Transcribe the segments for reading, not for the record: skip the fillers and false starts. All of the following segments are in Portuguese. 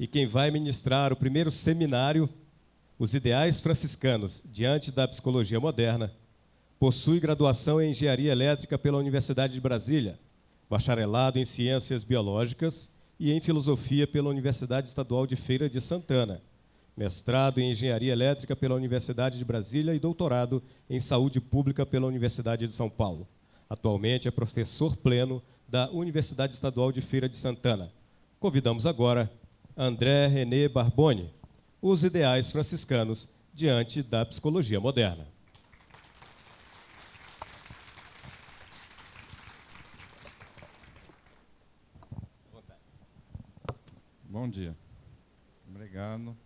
e quem vai ministrar o primeiro seminário, Os Ideais Franciscanos diante da Psicologia Moderna, possui graduação em Engenharia Elétrica pela Universidade de Brasília, bacharelado em Ciências Biológicas e em Filosofia pela Universidade Estadual de Feira de Santana, mestrado em Engenharia Elétrica pela Universidade de Brasília e doutorado em Saúde Pública pela Universidade de São Paulo. Atualmente é professor pleno da Universidade Estadual de Feira de Santana. Convidamos agora André René Barboni, Os Ideais Franciscanos diante da Psicologia Moderna. Bom dia. Obrigado.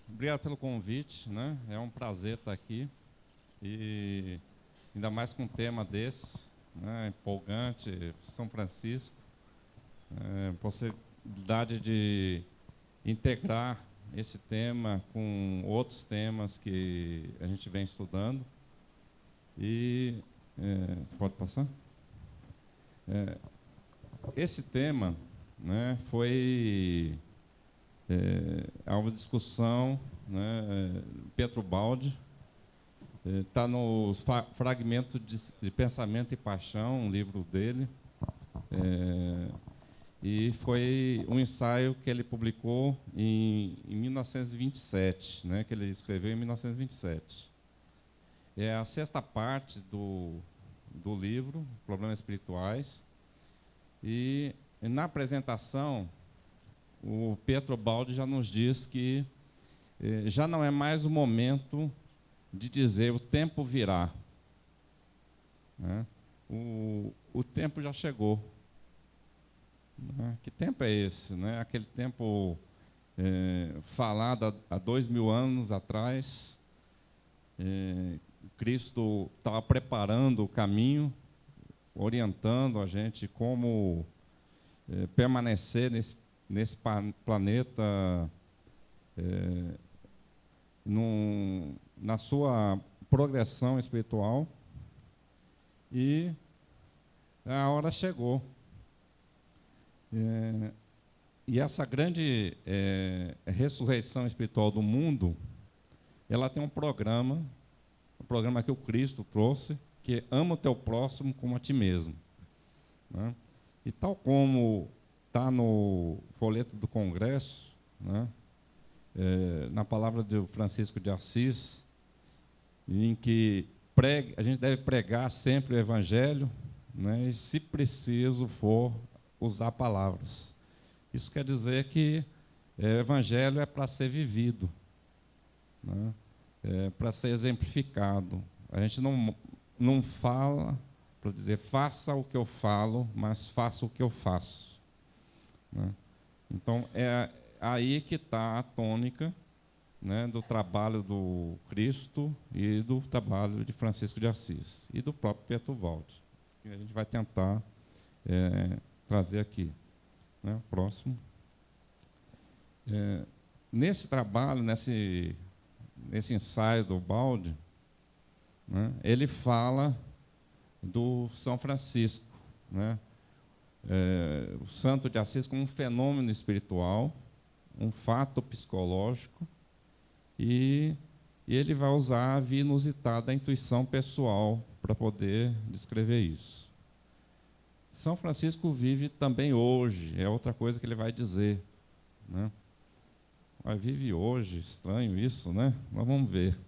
Obrigado pelo convite, né? É um prazer estar aqui, e ainda mais com um tema desse, né? Empolgante, São Francisco, possibilidade de integrar esse tema com outros temas que a gente vem estudando. E pode passar? Esse tema, né, foi uma discussão, né, Pietro Baldi, está no Fragmento de Pensamento e Paixão, um livro dele, e foi um ensaio que ele publicou em 1927, né, que ele escreveu em 1927. É a sexta parte do livro, Problemas Espirituais. E na apresentação, o Pietro Baldi já nos diz que já não é mais o momento de dizer o tempo virá, né? O tempo já chegou, né? Que tempo é esse, né? Aquele tempo falado há 2000 anos atrás. Cristo estava preparando o caminho, orientando a gente como permanecer nesse planeta na sua progressão espiritual, e a hora chegou. E essa grande ressurreição espiritual do mundo, ela tem um programa que o Cristo trouxe, que é ama o teu próximo como a ti mesmo, né? E tal como está no folheto do Congresso, né, na palavra de Francisco de Assis, em que a gente deve pregar sempre o Evangelho, né, e, se preciso for, usar palavras. Isso quer dizer que o Evangelho é para ser vivido, né, para ser exemplificado. A gente não fala para dizer faça o que eu falo, mas faça o que eu faço, né? Então, é aí que está a tônica, né, do trabalho do Cristo e do trabalho de Francisco de Assis e do próprio Pietro Baldi, que a gente vai tentar trazer aqui, né? Próximo. Nesse trabalho, nesse ensaio do Baldi, né, ele fala do São Francisco, né, o santo de Assis, como um fenômeno espiritual, um fato psicológico, e ele vai usar a via inusitada da intuição pessoal para poder descrever isso. São Francisco vive também hoje, é outra coisa que ele vai dizer, né? Mas vive hoje, estranho isso, né? Mas vamos ver.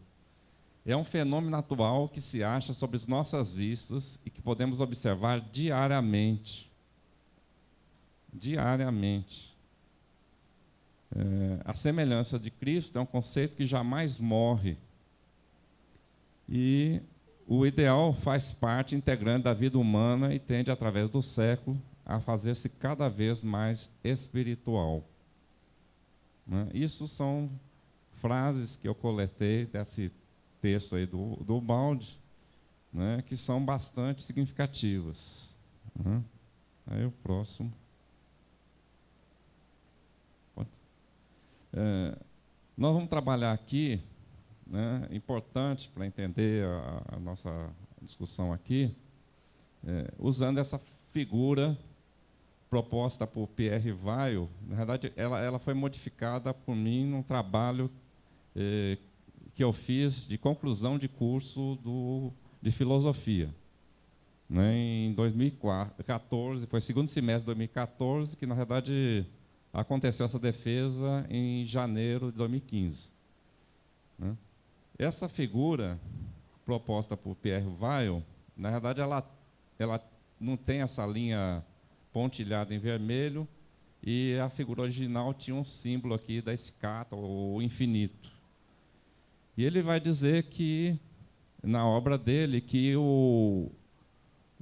É um fenômeno atual que se acha sob as nossas vistas e que podemos observar diariamente. Diariamente. A semelhança de Cristo é um conceito que jamais morre. E o ideal faz parte integrante da vida humana e tende, através do século, a fazer-se cada vez mais espiritual, né? Isso são frases que eu coletei desse texto aí do Baldi, né, que são bastante significativas, né? Aí o próximo. Nós vamos trabalhar aqui, né, importante para entender a nossa discussão aqui, usando essa figura proposta por Pierre Weil, na verdade, ela foi modificada por mim num trabalho que eu fiz de conclusão de curso de filosofia, né, em 2014, foi segundo semestre de 2014, que, na verdade, aconteceu essa defesa em janeiro de 2015. Né. Essa figura proposta por Pierre Weil, na verdade, ela não tem essa linha pontilhada em vermelho, e a figura original tinha um símbolo aqui da escata, o infinito. E ele vai dizer que, na obra dele, que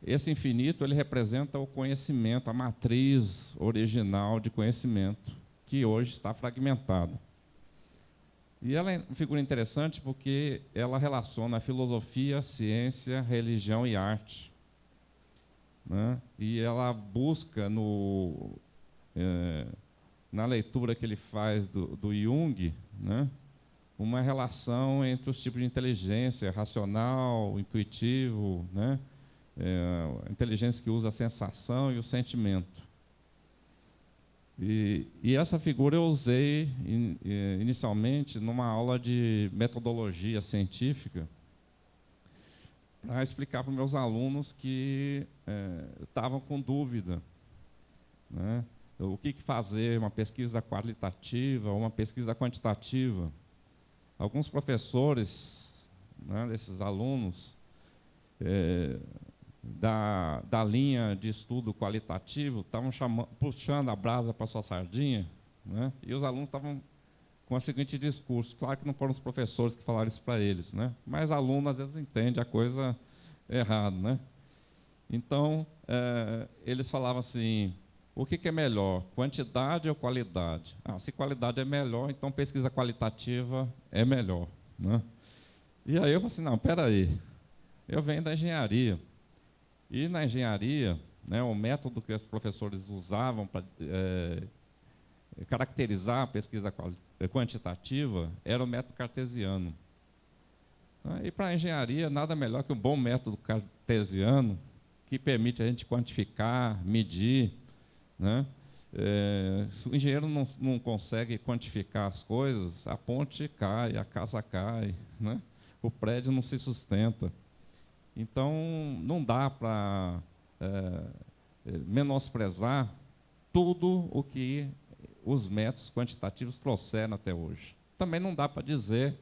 esse infinito ele representa o conhecimento, a matriz original de conhecimento, que hoje está fragmentada. E ela é uma figura interessante porque ela relaciona a filosofia, ciência, religião e arte. Né? E ela busca, na leitura que ele faz do Jung, né, uma relação entre os tipos de inteligência, racional, intuitivo, né, inteligência que usa a sensação e o sentimento. E essa figura eu usei inicialmente numa aula de metodologia científica, para explicar para os meus alunos que estavam com dúvida, né, o que fazer, uma pesquisa qualitativa ou uma pesquisa quantitativa. Alguns professores, né, desses alunos, da linha de estudo qualitativo, estavam puxando a brasa para a sua sardinha, né, e os alunos estavam com o seguinte discurso. Claro que não foram os professores que falaram isso para eles, né, mas aluno às vezes entende a coisa errado, né? Então, eles falavam assim: o que é melhor, quantidade ou qualidade? Se qualidade é melhor, então pesquisa qualitativa é melhor, né? E aí eu falei assim: não, espera aí, eu venho da engenharia, e na engenharia, né, o método que os professores usavam para caracterizar a pesquisa quantitativa era o método cartesiano. E para a engenharia, nada melhor que um bom método cartesiano, que permite a gente quantificar, medir, né? Se o engenheiro não consegue quantificar as coisas, a ponte cai, a casa cai, né? O prédio não se sustenta. Então, não dá para menosprezar tudo o que os métodos quantitativos trouxeram até hoje. Também não dá para dizer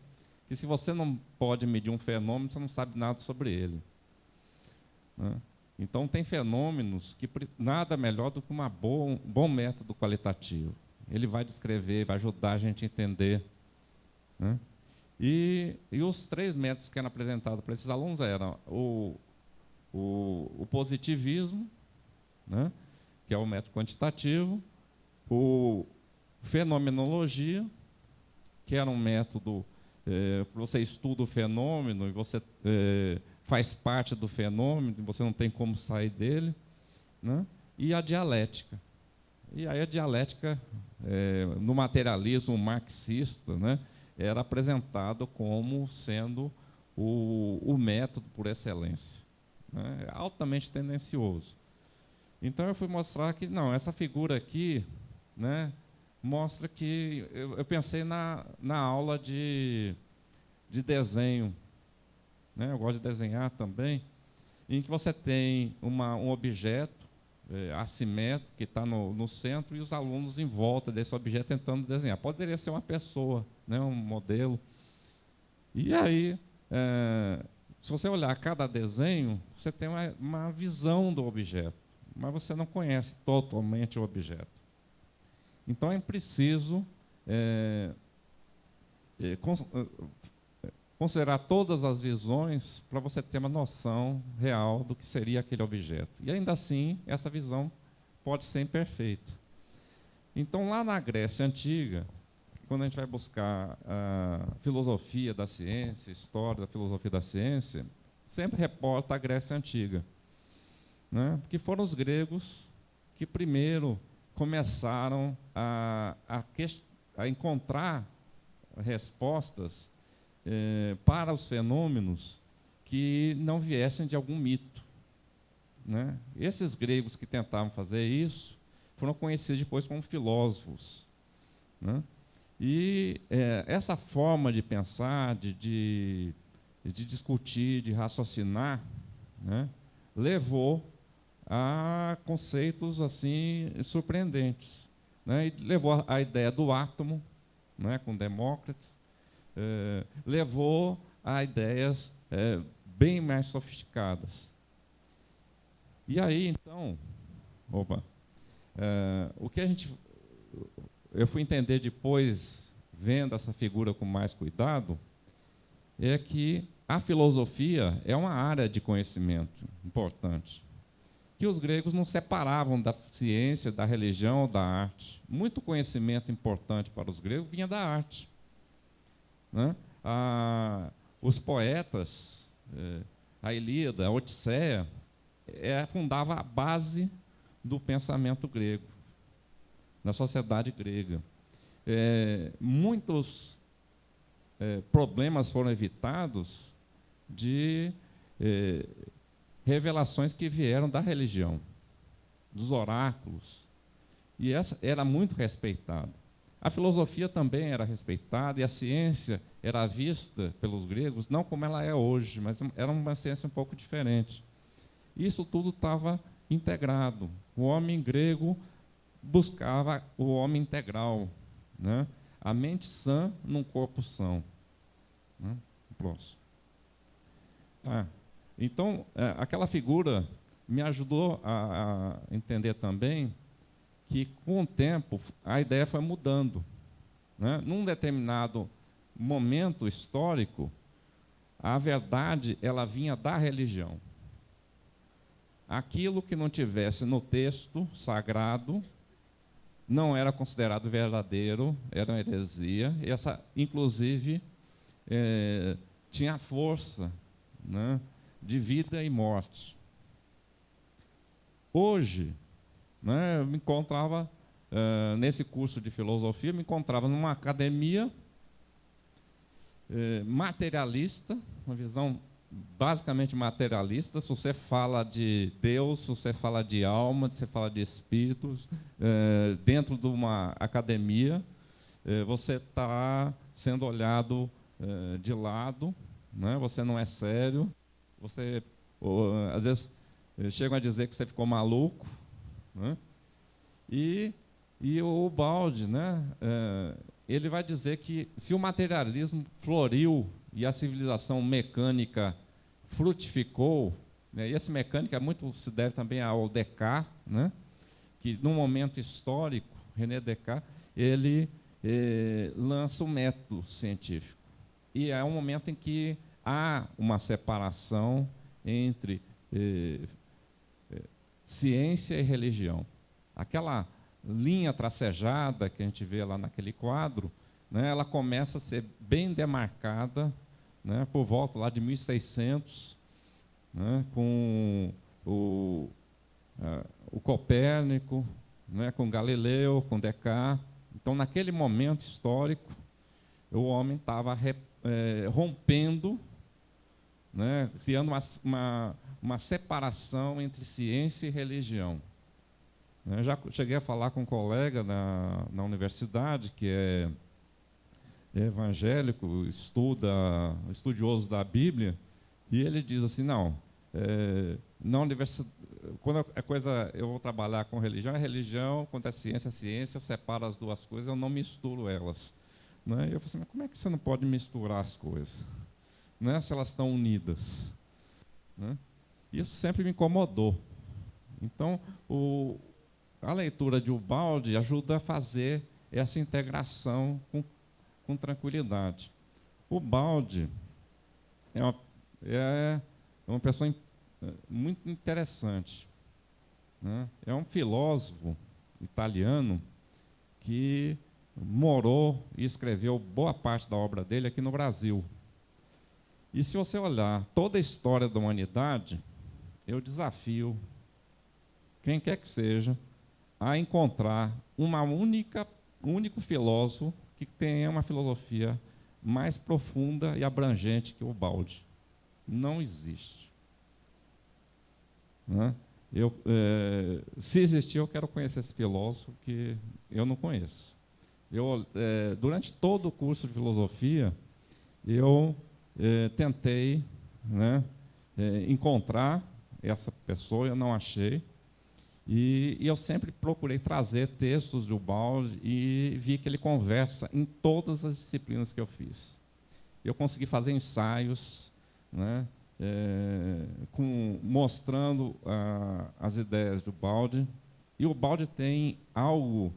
que, se você não pode medir um fenômeno, você não sabe nada sobre ele, né? Então, tem fenômenos que nada melhor do que um bom método qualitativo. Ele vai descrever, vai ajudar a gente a entender, né? E os 3 métodos que eram apresentados para esses alunos eram o positivismo, né, que é o método quantitativo, o fenomenologia, que era um método você estuda o fenômeno e você faz parte do fenômeno, você não tem como sair dele, né? E a dialética. E aí a dialética, no materialismo marxista, né, era apresentado como sendo o método por excelência, né? Altamente tendencioso. Então eu fui mostrar que, não, essa figura aqui, né, mostra que eu pensei na aula de desenho, né, eu gosto de desenhar também, em que você tem um objeto assimétrico que está no centro e os alunos em volta desse objeto tentando desenhar. Poderia ser uma pessoa, né, um modelo. E aí, se você olhar cada desenho, você tem uma visão do objeto, mas você não conhece totalmente o objeto. Então, é preciso considerar todas as visões para você ter uma noção real do que seria aquele objeto. E, ainda assim, essa visão pode ser imperfeita. Então, lá na Grécia Antiga, quando a gente vai buscar a filosofia da ciência, história da filosofia da ciência, sempre reporta a Grécia Antiga, né? Porque foram os gregos que primeiro começaram a encontrar respostas para os fenômenos que não viessem de algum mito, né? Esses gregos que tentavam fazer isso, foram conhecidos depois como filósofos, né? E essa forma de pensar, de discutir, de raciocinar, né, levou a conceitos assim surpreendentes, né? E levou a ideia do átomo, né, com Demócrito, levou a ideias bem mais sofisticadas. E aí, então, o que eu fui entender depois, vendo essa figura com mais cuidado, é que a filosofia é uma área de conhecimento importante, que os gregos não separavam da ciência, da religião ou da arte. Muito conhecimento importante para os gregos vinha da arte, né? Os poetas, a Ilíada, a Odisseia, fundava a base do pensamento grego, na sociedade grega. Muitos problemas foram evitados de revelações que vieram da religião, dos oráculos, e essa era muito respeitada. A filosofia também era respeitada, e a ciência era vista pelos gregos, não como ela é hoje, mas era uma ciência um pouco diferente. Isso tudo estava integrado. O homem grego buscava o homem integral, né? A mente sã num corpo são. Né? Próximo. Então, aquela figura me ajudou a entender também que, com o tempo, a ideia foi mudando, né? Num determinado momento histórico, a verdade ela vinha da religião. Aquilo que não tivesse no texto sagrado não era considerado verdadeiro, era uma heresia. E essa, inclusive, tinha força, né, de vida e morte. Hoje, né, eu me encontrava, nesse curso de filosofia, me encontrava numa academia materialista, uma visão basicamente materialista. Se você fala de Deus, se você fala de alma, se você fala de espíritos, dentro de uma academia, você está sendo olhado de lado, né? Você não é sério, você, às vezes, chegam a dizer que você ficou maluco, né? E o Baldi, né, ele vai dizer que se o materialismo floriu e a civilização mecânica frutificou, né, e essa mecânica muito se deve também ao Descartes, né, que num momento histórico, René Descartes, ele lança o método científico. E é um momento em que há uma separação entre ciência e religião. Aquela linha tracejada que a gente vê lá naquele quadro, né, ela começa a ser bem demarcada, né, por volta lá de 1600, né, com o Copérnico, né, com Galileu, com Descartes. Então, naquele momento histórico, o homem estava rompendo, né, criando uma separação entre ciência e religião. Eu já cheguei a falar com um colega na universidade, que é evangélico, estudioso da Bíblia, e ele diz assim, não, na universidade, quando eu vou trabalhar com religião, é religião, quando é ciência, eu separo as duas coisas, eu não misturo elas. Né? E eu falei assim, mas como é que você não pode misturar as coisas, né, se elas estão unidas? Né? Isso sempre me incomodou. Então, a leitura de Ubaldi ajuda a fazer essa integração com tranquilidade. Ubaldi é uma pessoa muito interessante, né? É um filósofo italiano que morou e escreveu boa parte da obra dele aqui no Brasil. E se você olhar toda a história da humanidade, eu desafio quem quer que seja a encontrar um único filósofo que tenha uma filosofia mais profunda e abrangente que o Ubaldi. Não existe. Né? Se existir, eu quero conhecer esse filósofo que eu não conheço. Durante todo o curso de filosofia, eu tentei, né, encontrar essa pessoa, eu não achei, e eu sempre procurei trazer textos do Baldi e vi que ele conversa em todas as disciplinas que eu fiz. Eu consegui fazer ensaios, né, mostrando as ideias do Baldi, e o Baldi tem algo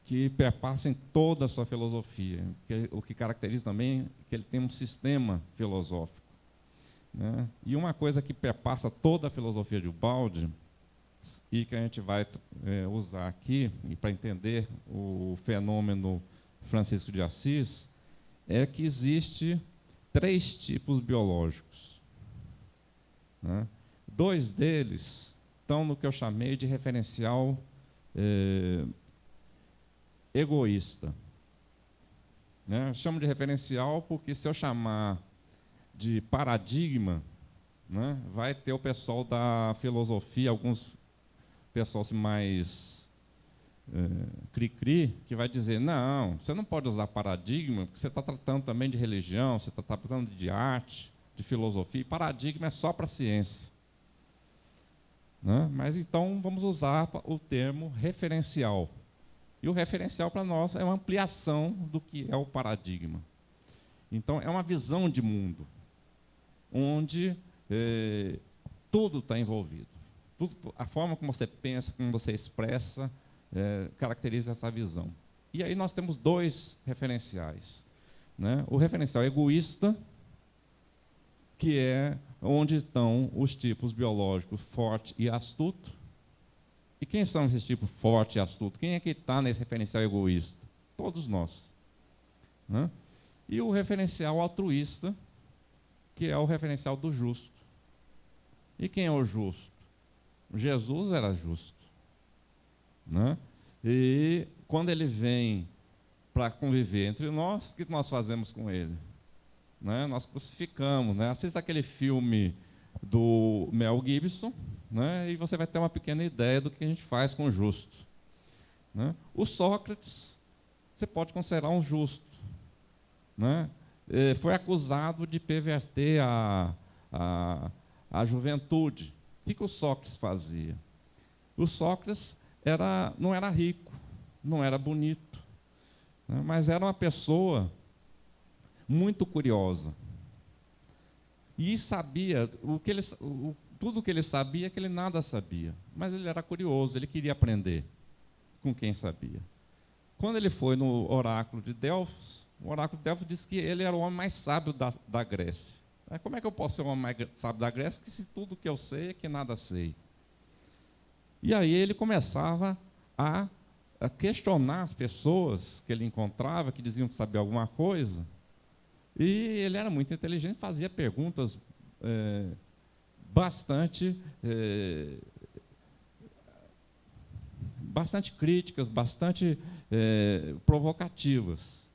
que perpassa em toda a sua filosofia, o que caracteriza também que ele tem um sistema filosófico, né? E uma coisa que perpassa toda a filosofia de Baldi, e que a gente vai usar aqui para entender o fenômeno Francisco de Assis, é que existe 3 tipos biológicos, né? 2 deles estão no que eu chamei de referencial egoísta, né? Eu chamo de referencial porque, se eu chamar de paradigma, né, vai ter o pessoal da filosofia, alguns pessoal mais cri-cri, que vai dizer: não, você não pode usar paradigma, porque você está tratando também de religião, você está tratando de arte, de filosofia, e paradigma é só para a ciência, né? Mas então vamos usar o termo referencial. E o referencial para nós é uma ampliação do que é o paradigma. Então, é uma visão de mundo, onde tudo está envolvido. A forma como você pensa, como você expressa, caracteriza essa visão. E aí nós temos 2 referenciais, né? O referencial egoísta, que é onde estão os tipos biológicos forte e astuto. E quem são esses tipos forte e astuto? Quem é que está nesse referencial egoísta? Todos nós, né? E o referencial altruísta, que é o referencial do justo. E quem é o justo? Jesus era justo, né? E quando ele vem para conviver entre nós, o que nós fazemos com ele? Né? Nós crucificamos, né? Assista aquele filme do Mel Gibson, né? E você vai ter uma pequena ideia do que a gente faz com o justo, né? O Sócrates, você pode considerar um justo, né? Foi acusado de perverter a juventude. O que o Sócrates fazia? O Sócrates não era rico, não era bonito, né? Mas era uma pessoa muito curiosa. E sabia, tudo o que ele sabia, que ele nada sabia. Mas ele era curioso, ele queria aprender com quem sabia. Quando ele foi no oráculo de Delfos, o oráculo de Delfos disse que ele era o homem mais sábio da Grécia. Como é que eu posso ser o homem mais sábio da Grécia, se tudo que eu sei é que nada sei? E aí ele começava a questionar as pessoas que ele encontrava, que diziam que sabiam alguma coisa. E ele era muito inteligente, fazia perguntas bastante críticas, bastante provocativas.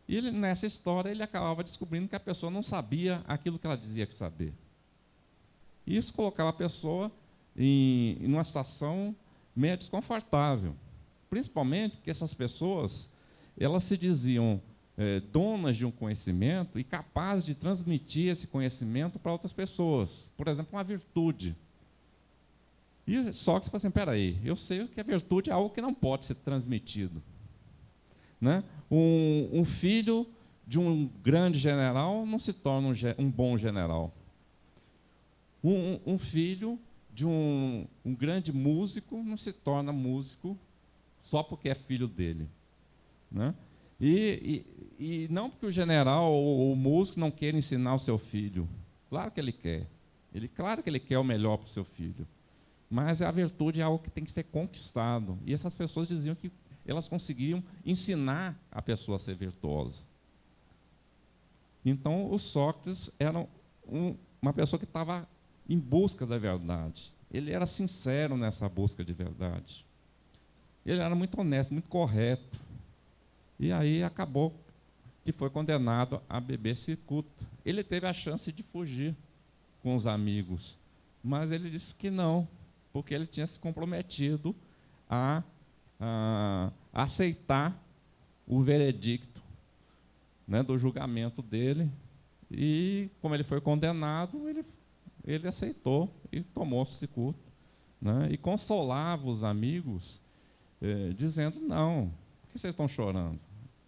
E nessa história ele acabava descobrindo que a pessoa não sabia aquilo que ela dizia que saber. E isso colocava a pessoa em uma situação meio desconfortável, principalmente porque essas pessoas, elas se diziam donas de um conhecimento e capazes de transmitir esse conhecimento para outras pessoas. Por exemplo, uma virtude. E Sócrates falou assim: espera aí, eu sei que a virtude é algo que não pode ser transmitido, né? Um filho de um grande general não se torna um bom general. Um filho de um grande músico não se torna músico só porque é filho dele, né? E não porque o general ou o músico não queira ensinar o seu filho. Claro que ele quer. Claro que ele quer o melhor para o seu filho. Mas a virtude é algo que tem que ser conquistado. E essas pessoas diziam que elas conseguiam ensinar a pessoa a ser virtuosa. Então, o Sócrates era uma pessoa que estava em busca da verdade. Ele era sincero nessa busca de verdade. Ele era muito honesto, muito correto. E aí acabou que foi condenado a beber cicuta. Ele teve a chance de fugir com os amigos, mas ele disse que não, porque ele tinha se comprometido a aceitar o veredicto, né, do julgamento dele, e, como ele foi condenado, ele aceitou e tomou o cicuto, né, e consolava os amigos, dizendo, não, por que vocês estão chorando?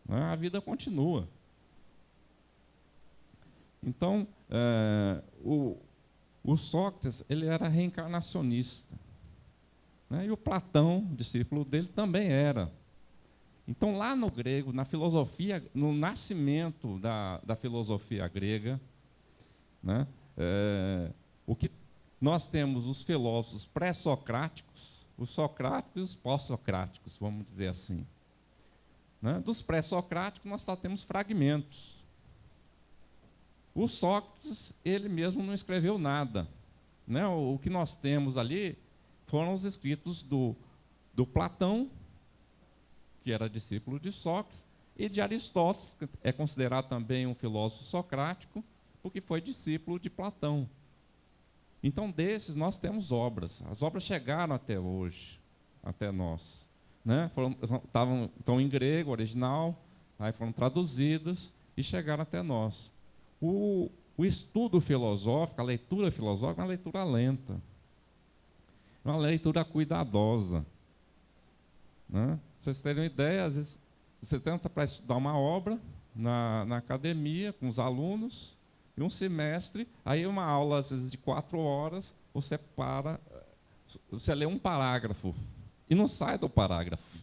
Né, a vida continua. Então, o Sócrates, ele era reencarnacionista, né, e o Platão, discípulo dele, também era. Então, lá no grego, na filosofia, no nascimento da filosofia grega, né, o que nós temos os filósofos pré-socráticos, os socráticos e os pós-socráticos, vamos dizer assim. Né? Dos pré-socráticos, nós só temos fragmentos. O Sócrates, ele mesmo não escreveu nada. Né? O que nós temos ali foram os escritos do Platão, que era discípulo de Sócrates, e de Aristóteles, que é considerado também um filósofo socrático, porque foi discípulo de Platão. Então, desses, nós temos obras. As obras chegaram até hoje, até nós. Né? Estão em grego, original, aí foram traduzidas e chegaram até nós. O estudo filosófico, a leitura filosófica, é uma leitura lenta, é uma leitura cuidadosa. Né? Pra vocês terem uma ideia, às vezes você tenta para estudar uma obra na academia, com os alunos, e um semestre, aí uma aula, às vezes, de 4 horas, você lê um parágrafo, e não sai do parágrafo.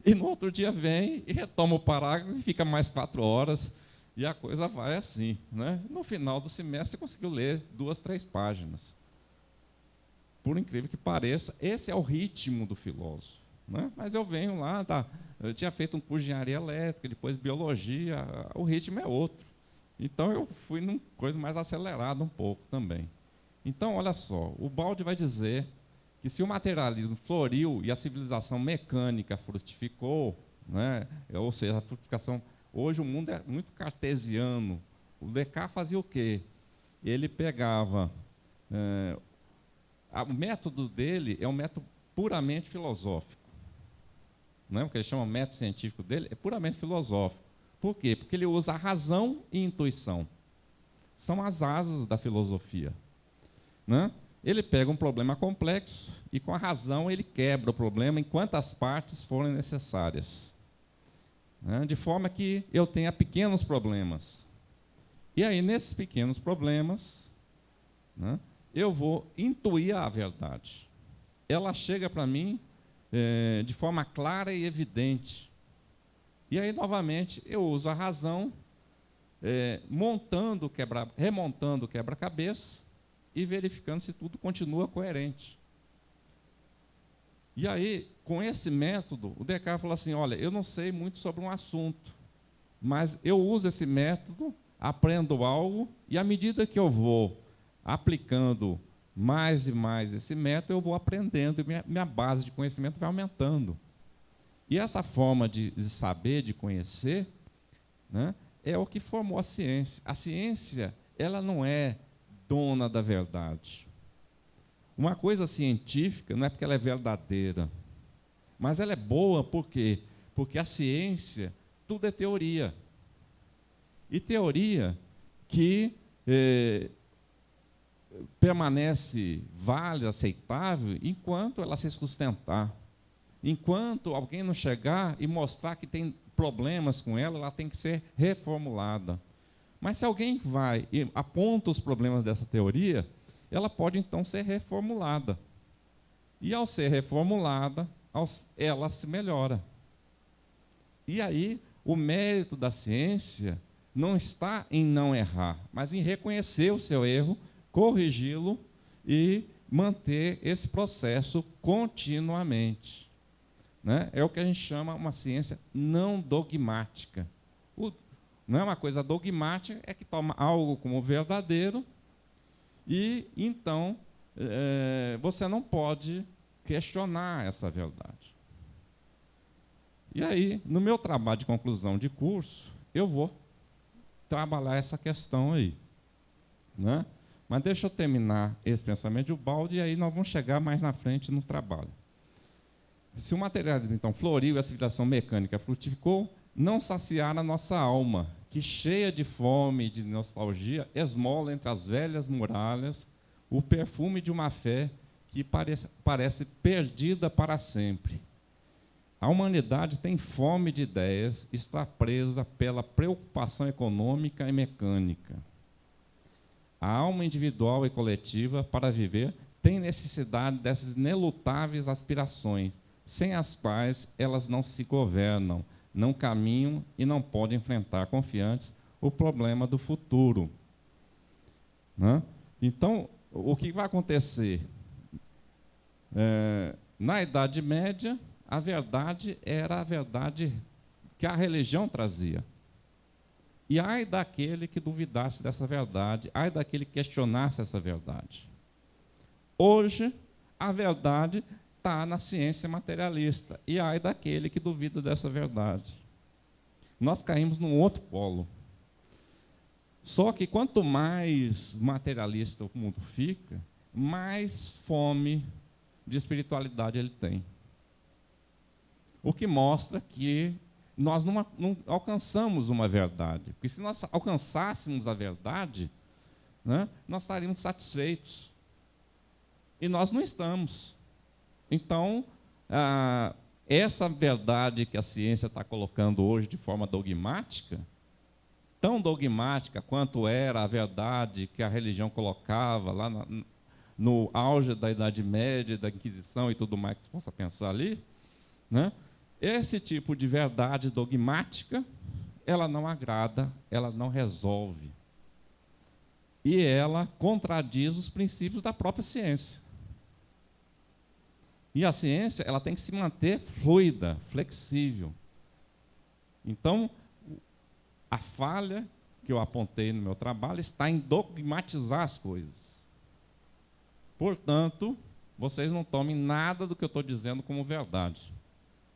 E no outro dia vem e retoma o parágrafo, e fica mais 4 horas, e a coisa vai assim. Né? No final do semestre, você conseguiu ler 2, 3 páginas. Por incrível que pareça, esse é o ritmo do filósofo. Né? Mas eu venho lá, eu tinha feito um curso de engenharia elétrica, depois biologia, o ritmo é outro. Então eu fui numa coisa mais acelerada um pouco também. Então, olha só, o Baldi vai dizer que se o materialismo floriu e a civilização mecânica frutificou, né, ou seja, a frutificação, hoje o mundo é muito cartesiano. O Descartes fazia o quê? Ele pegava, o método dele é um método puramente filosófico. Não é o que ele chama método científico dele, é puramente filosófico. Por quê? Porque ele usa a razão e a intuição. São as asas da filosofia. Né? Ele pega um problema complexo e, com a razão, ele quebra o problema em quantas partes forem necessárias. Né? De forma que eu tenha pequenos problemas. E aí, nesses pequenos problemas, né, eu vou intuir a verdade. Ela chega para mim de forma clara e evidente. E aí, novamente, eu uso a razão, remontando o quebra-cabeça e verificando se tudo continua coerente. E aí, com esse método, o Descartes falou assim, olha, eu não sei muito sobre um assunto, mas eu uso esse método, aprendo algo, e à medida que eu vou aplicando mais e mais esse método, eu vou aprendendo, e minha base de conhecimento vai aumentando. E essa forma de saber, de conhecer, né, é o que formou a ciência. A ciência, ela não é dona da verdade. Uma coisa científica não é porque ela é verdadeira, mas ela é boa por quê? Porque a ciência, tudo é teoria. E teoria que permanece válida, aceitável, enquanto ela se sustentar. Enquanto alguém não chegar e mostrar que tem problemas com ela, ela tem que ser reformulada. Mas se alguém vai e aponta os problemas dessa teoria, ela pode então ser reformulada. E ao ser reformulada, ela se melhora. E aí, o mérito da ciência não está em não errar, mas em reconhecer o seu erro, corrigi-lo e manter esse processo continuamente. Né? É o que a gente chama uma ciência não dogmática. Não é uma coisa dogmática, é que toma algo como verdadeiro e, então, você não pode questionar essa verdade. E aí, no meu trabalho de conclusão de curso, eu vou trabalhar essa questão aí. Né? Mas deixa eu terminar esse pensamento de Ubaldi, e aí nós vamos chegar mais na frente no trabalho. Se o materialismo, então, floriu e a civilização mecânica frutificou, não saciar a nossa alma, que, cheia de fome e de nostalgia, esmola entre as velhas muralhas o perfume de uma fé que parece perdida para sempre. A humanidade tem fome de ideias, está presa pela preocupação econômica e mecânica. A alma individual e coletiva, para viver, tem necessidade dessas inelutáveis aspirações, sem as quais elas não se governam, não caminham e não podem enfrentar confiantes o problema do futuro. Né? Então, o que vai acontecer? Na Idade Média, a verdade era a verdade que a religião trazia. E ai daquele que duvidasse dessa verdade, ai daquele que questionasse essa verdade. Hoje, a verdade está na ciência materialista, e ai daquele que duvida dessa verdade. Nós caímos num outro polo. Só que quanto mais materialista o mundo fica, mais fome de espiritualidade ele tem. O que mostra que nós não alcançamos uma verdade. Porque se nós alcançássemos a verdade, né, nós estaríamos satisfeitos. E nós não estamos. Então, essa verdade que a ciência está colocando hoje de forma dogmática, tão dogmática quanto era a verdade que a religião colocava lá no auge da Idade Média, da Inquisição e tudo mais que se possa pensar ali, né? Esse tipo de verdade dogmática, ela não agrada, ela não resolve. E ela contradiz os princípios da própria ciência. E a ciência, ela tem que se manter fluida, flexível. Então, a falha que eu apontei no meu trabalho está em dogmatizar as coisas. Portanto, vocês não tomem nada do que eu estou dizendo como verdade.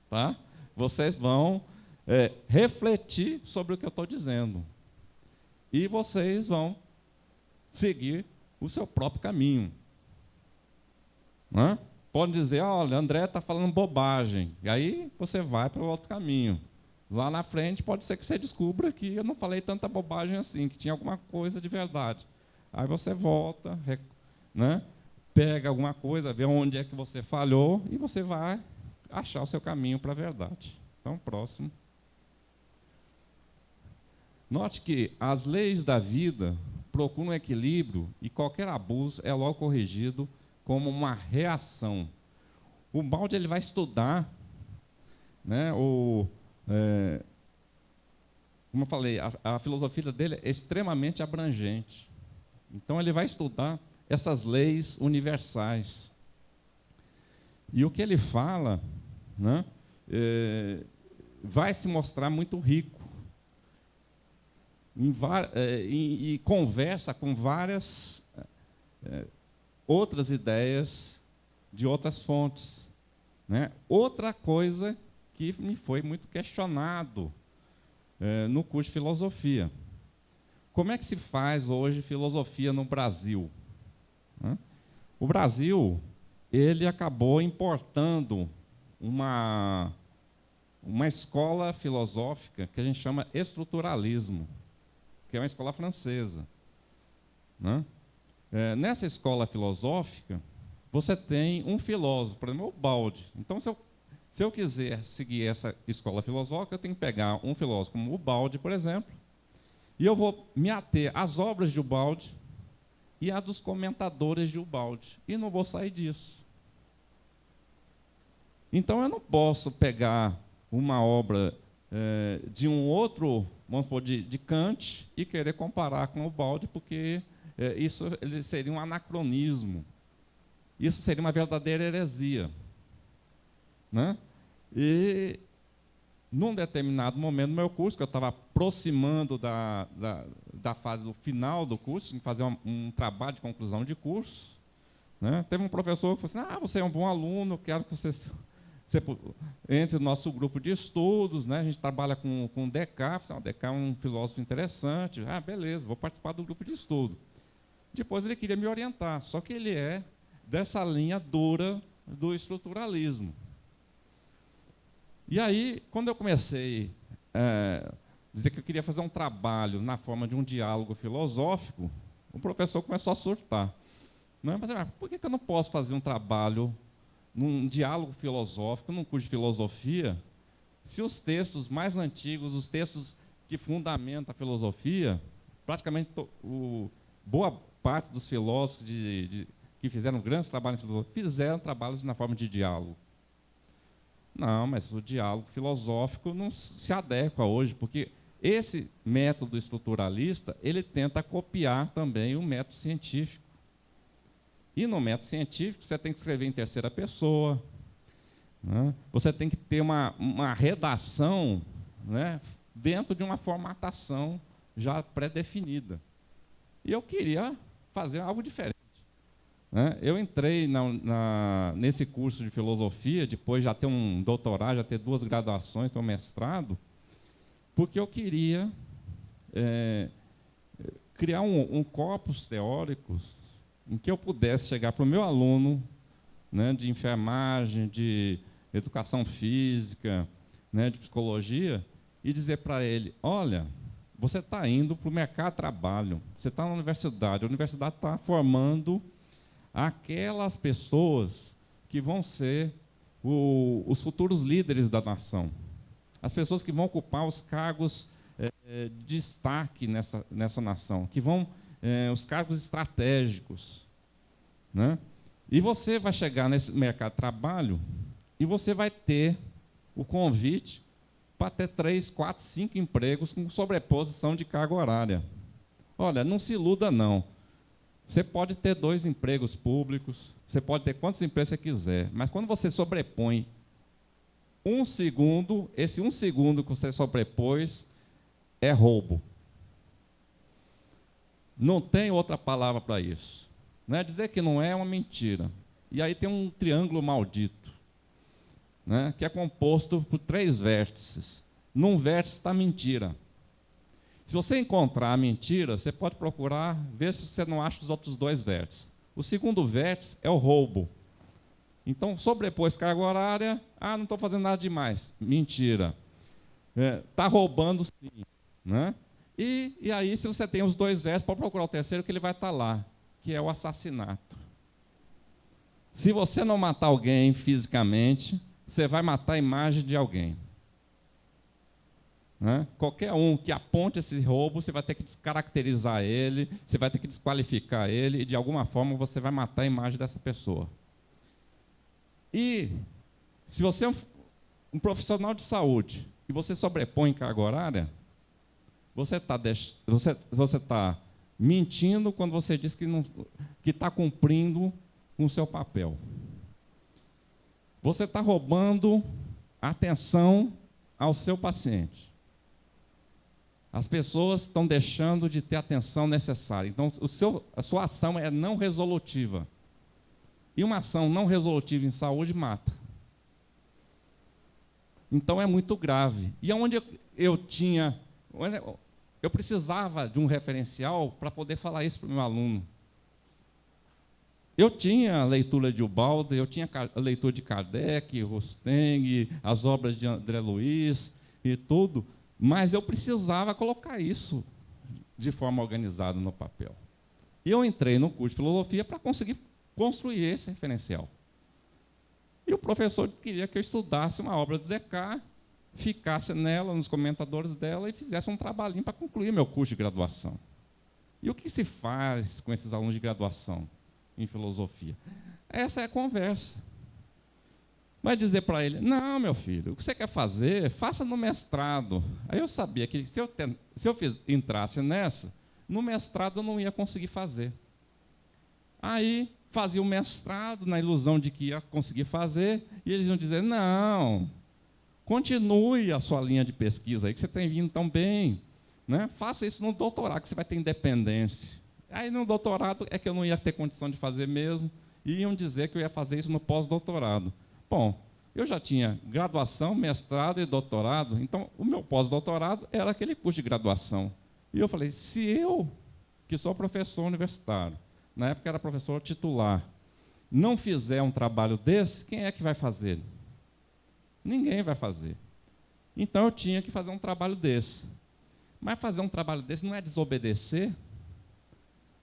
Tá? Vocês vão refletir sobre o que eu estou dizendo. E vocês vão seguir o seu próprio caminho. Né? Pode dizer, olha, André está falando bobagem. E aí você vai para o outro caminho. Lá na frente pode ser que você descubra que eu não falei tanta bobagem assim, que tinha alguma coisa de verdade. Aí você volta, né? Pega alguma coisa, vê onde é que você falhou e você vai achar o seu caminho para a verdade. Então, próximo. Note que as leis da vida procuram equilíbrio e qualquer abuso é logo corrigido como uma reação. O Baldi ele vai estudar, né, como eu falei, a filosofia dele é extremamente abrangente. Então, ele vai estudar essas leis universais. E o que ele fala, né, vai se mostrar muito rico. E conversa com várias outras ideias de outras fontes. Né? Outra coisa que me foi muito questionado no curso de filosofia. Como é que se faz hoje filosofia no Brasil? Né? O Brasil, ele acabou importando uma escola filosófica que a gente chama estruturalismo, que é uma escola francesa. Né? Nessa escola filosófica, você tem um filósofo, por exemplo, o Baldi. Então, se eu quiser seguir essa escola filosófica, eu tenho que pegar um filósofo como o Baldi, por exemplo, e eu vou me ater às obras de Ubaldi e à dos comentadores de Ubaldi, e não vou sair disso. Então, eu não posso pegar uma obra de um outro, vamos supor, de Kant, e querer comparar com Ubaldi, porque isso seria um anacronismo. Isso seria uma verdadeira heresia. Né? E, num determinado momento do meu curso, que eu estava aproximando da fase do final do curso, em fazer um trabalho de conclusão de curso, né? Teve um professor que falou assim, você é um bom aluno, quero que você entre no nosso grupo de estudos, né? A gente trabalha com o Descartes, o Descartes é um filósofo interessante, beleza, vou participar do grupo de estudo. Depois ele queria me orientar, só que ele é dessa linha dura do estruturalismo. E aí, quando eu comecei a dizer que eu queria fazer um trabalho na forma de um diálogo filosófico, o professor começou a surtar. Não, mas, por que eu não posso fazer um trabalho num diálogo filosófico, num curso de filosofia, se os textos mais antigos, os textos que fundamentam a filosofia, praticamente boa parte dos filósofos que fizeram grandes trabalhos em filosofia, fizeram trabalhos na forma de diálogo. Não, mas o diálogo filosófico não se adequa hoje, porque esse método estruturalista, ele tenta copiar também o método científico. E no método científico, você tem que escrever em terceira pessoa, né? Você tem que ter uma redação, né, dentro de uma formatação já pré-definida. E eu queria fazer algo diferente, né? Eu entrei nesse curso de filosofia, depois já ter um doutorado, já ter 2 graduações, ter um mestrado, porque eu queria criar um corpus teóricos em que eu pudesse chegar para o meu aluno, né, de enfermagem, de educação física, né, de psicologia, e dizer para ele, olha, você está indo para o mercado de trabalho, você está na universidade, a universidade está formando aquelas pessoas que vão ser os futuros líderes da nação, as pessoas que vão ocupar os cargos de destaque nessa nação, que vão os cargos estratégicos, né? E você vai chegar nesse mercado de trabalho e você vai ter o convite para ter 3, 4, 5 empregos com sobreposição de carga horária. Olha, não se iluda, não. Você pode ter 2 empregos públicos, você pode ter quantos empregos você quiser, mas quando você sobrepõe 1 segundo, esse 1 segundo que você sobrepôs é roubo. Não tem outra palavra para isso. Não é dizer que não é uma mentira. E aí tem um triângulo maldito, né, que é composto por 3 vértices. Num vértice está a mentira. Se você encontrar a mentira, você pode procurar, ver se você não acha os outros 2 vértices. O segundo vértice é o roubo. Então, sobrepôs carga horária, não estou fazendo nada demais. Mentira. Está roubando sim, né? E aí, se você tem os 2 vértices, pode procurar o terceiro, que ele vai estar lá, que é o assassinato. Se você não matar alguém fisicamente, você vai matar a imagem de alguém, né? Qualquer um que aponte esse roubo, você vai ter que descaracterizar ele, você vai ter que desqualificar ele, e de alguma forma você vai matar a imagem dessa pessoa. E se você é um profissional de saúde e você sobrepõe carga horária, você está mentindo quando você diz que está cumprindo com o seu papel. Você está roubando a atenção ao seu paciente. As pessoas estão deixando de ter a atenção necessária. Então, a sua ação é não resolutiva. E uma ação não resolutiva em saúde mata. Então, é muito grave. E onde eu precisava de um referencial para poder falar isso para o meu aluno. Eu tinha a leitura de Ubaldo, eu tinha a leitura de Kardec, Rusteng, as obras de André Luiz e tudo, mas eu precisava colocar isso de forma organizada no papel. E eu entrei no curso de filosofia para conseguir construir esse referencial. E o professor queria que eu estudasse uma obra do Descartes, ficasse nela, nos comentadores dela, e fizesse um trabalhinho para concluir meu curso de graduação. E o que se faz com esses alunos de graduação em filosofia? Essa é a conversa. Vai dizer para ele, não, meu filho, o que você quer fazer, faça no mestrado. Aí eu sabia que se eu entrasse nessa, no mestrado eu não ia conseguir fazer. Aí fazia o mestrado na ilusão de que ia conseguir fazer, e eles iam dizer, não, continue a sua linha de pesquisa aí, que você tem vindo tão bem, né? Faça isso no doutorado, que você vai ter independência. Aí no doutorado é que eu não ia ter condição de fazer mesmo, e iam dizer que eu ia fazer isso no pós-doutorado. Bom, eu já tinha graduação, mestrado e doutorado, então o meu pós-doutorado era aquele curso de graduação. E eu falei, se eu, que sou professor universitário, na época era professor titular, não fizer um trabalho desse, quem é que vai fazer? Ninguém vai fazer. Então eu tinha que fazer um trabalho desse. Mas fazer um trabalho desse não é desobedecer.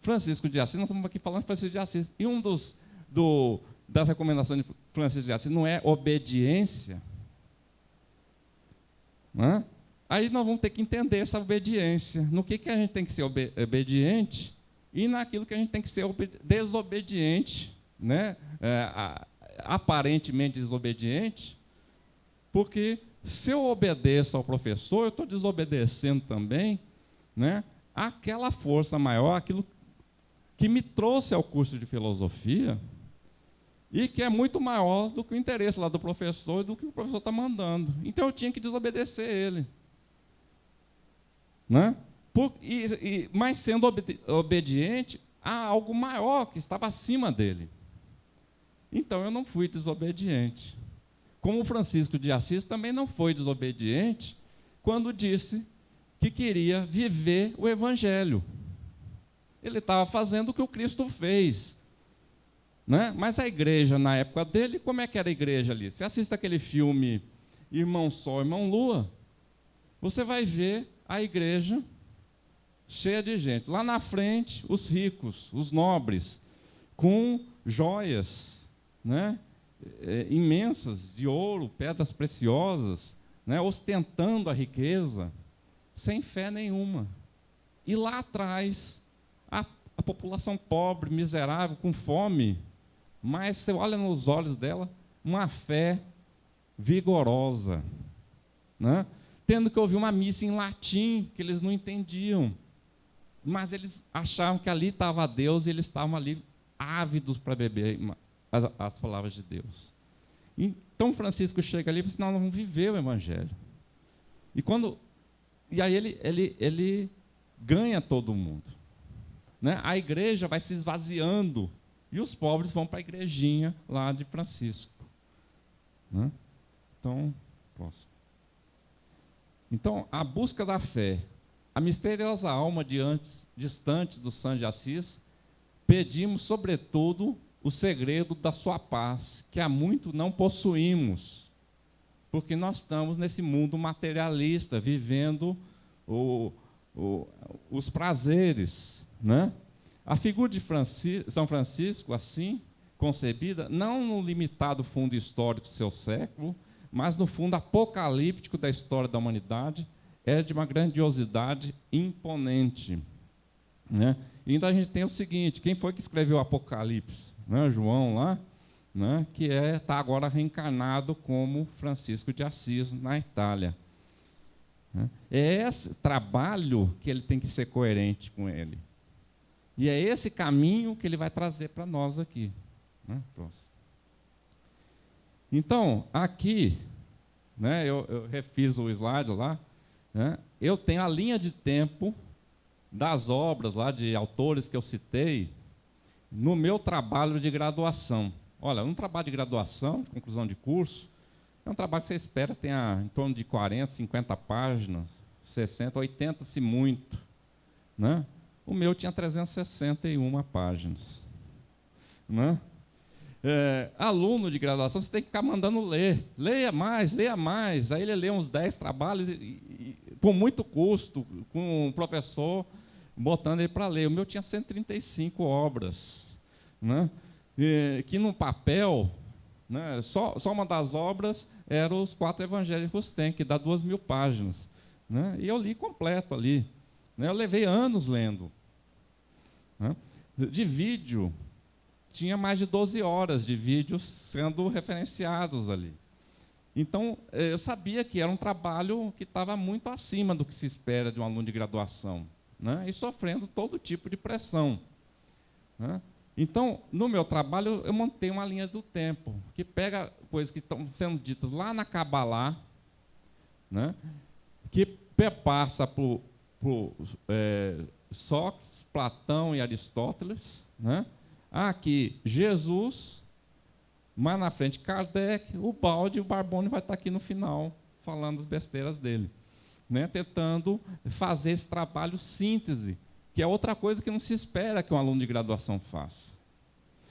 Francisco de Assis, nós estamos aqui falando de Francisco de Assis, e das recomendações de Francisco de Assis não é obediência. Não é? Aí nós vamos ter que entender essa obediência. No que a gente tem que ser obediente e naquilo que a gente tem que ser desobediente, né? Aparentemente desobediente, porque se eu obedeço ao professor, eu estou desobedecendo também, né, aquela força maior, aquilo que me trouxe ao curso de filosofia e que é muito maior do que o interesse lá do professor e do que o professor está mandando. Então eu tinha que desobedecer ele. Né? Mas sendo obediente a algo maior que estava acima dele. Então eu não fui desobediente. Como Francisco de Assis também não foi desobediente quando disse que queria viver o Evangelho. Ele estava fazendo o que o Cristo fez. Né? Mas a igreja, na época dele, como é que era a igreja ali? Você assiste aquele filme Irmão Sol, Irmão Lua, você vai ver a igreja cheia de gente. Lá na frente, os ricos, os nobres, com joias, né, imensas, de ouro, pedras preciosas, né, ostentando a riqueza, sem fé nenhuma. E lá atrás, a população pobre, miserável, com fome, mas você olha nos olhos dela, uma fé vigorosa, né? Tendo que ouvir uma missa em latim, que eles não entendiam, mas eles achavam que ali estava Deus e eles estavam ali ávidos para beber as palavras de Deus. Então Francisco chega ali e fala assim, nós vamos viver o Evangelho. E aí ele ganha todo mundo. Né? A igreja vai se esvaziando e os pobres vão para a igrejinha lá de Francisco. Né? Então, próximo. Então, a busca da fé, a misteriosa alma distante do Santo de Assis, pedimos, sobretudo, o segredo da sua paz, que há muito não possuímos, porque nós estamos nesse mundo materialista, vivendo os prazeres. Né? A figura de São Francisco, assim, concebida, não no limitado fundo histórico do seu século, mas no fundo apocalíptico da história da humanidade, é de uma grandiosidade imponente. Né? E ainda a gente tem o seguinte, quem foi que escreveu o Apocalipse? Né? João lá, né? Que está agora reencarnado como Francisco de Assis, na Itália. Né? É esse trabalho que ele tem que ser coerente com ele. E é esse caminho que ele vai trazer para nós aqui. Né? Próximo. Então, aqui, né, eu refiz o slide lá, né, eu tenho a linha de tempo das obras lá de autores que eu citei no meu trabalho de graduação. Olha, um trabalho de graduação, conclusão de curso, é um trabalho que você espera tenha em torno de 40, 50 páginas, 60, 80 se muito. Né? O meu tinha 361 páginas. Né? Aluno de graduação, você tem que ficar mandando ler. Leia mais. Aí ele lê uns 10 trabalhos, com muito custo, com um professor botando ele para ler. O meu tinha 135 obras. Né? Que no papel, né, só uma das obras era os 4 evangélicos que dá 2.000 páginas. Né? E eu li completo ali. Né? Eu levei anos lendo. Né? De vídeo, tinha mais de 12 horas de vídeos sendo referenciados ali. Então, eu sabia que era um trabalho que estava muito acima do que se espera de um aluno de graduação, né? E sofrendo todo tipo de pressão. Né? Então, no meu trabalho, eu montei uma linha do tempo, que pega coisas que estão sendo ditas lá na Cabalá, né? Que passa por Sócrates, Platão e Aristóteles, né? Aqui, Jesus, mais na frente, Kardec, o Balde e o Barbone vai estar aqui no final, falando as besteiras dele. Né? Tentando fazer esse trabalho síntese, que é outra coisa que não se espera que um aluno de graduação faça.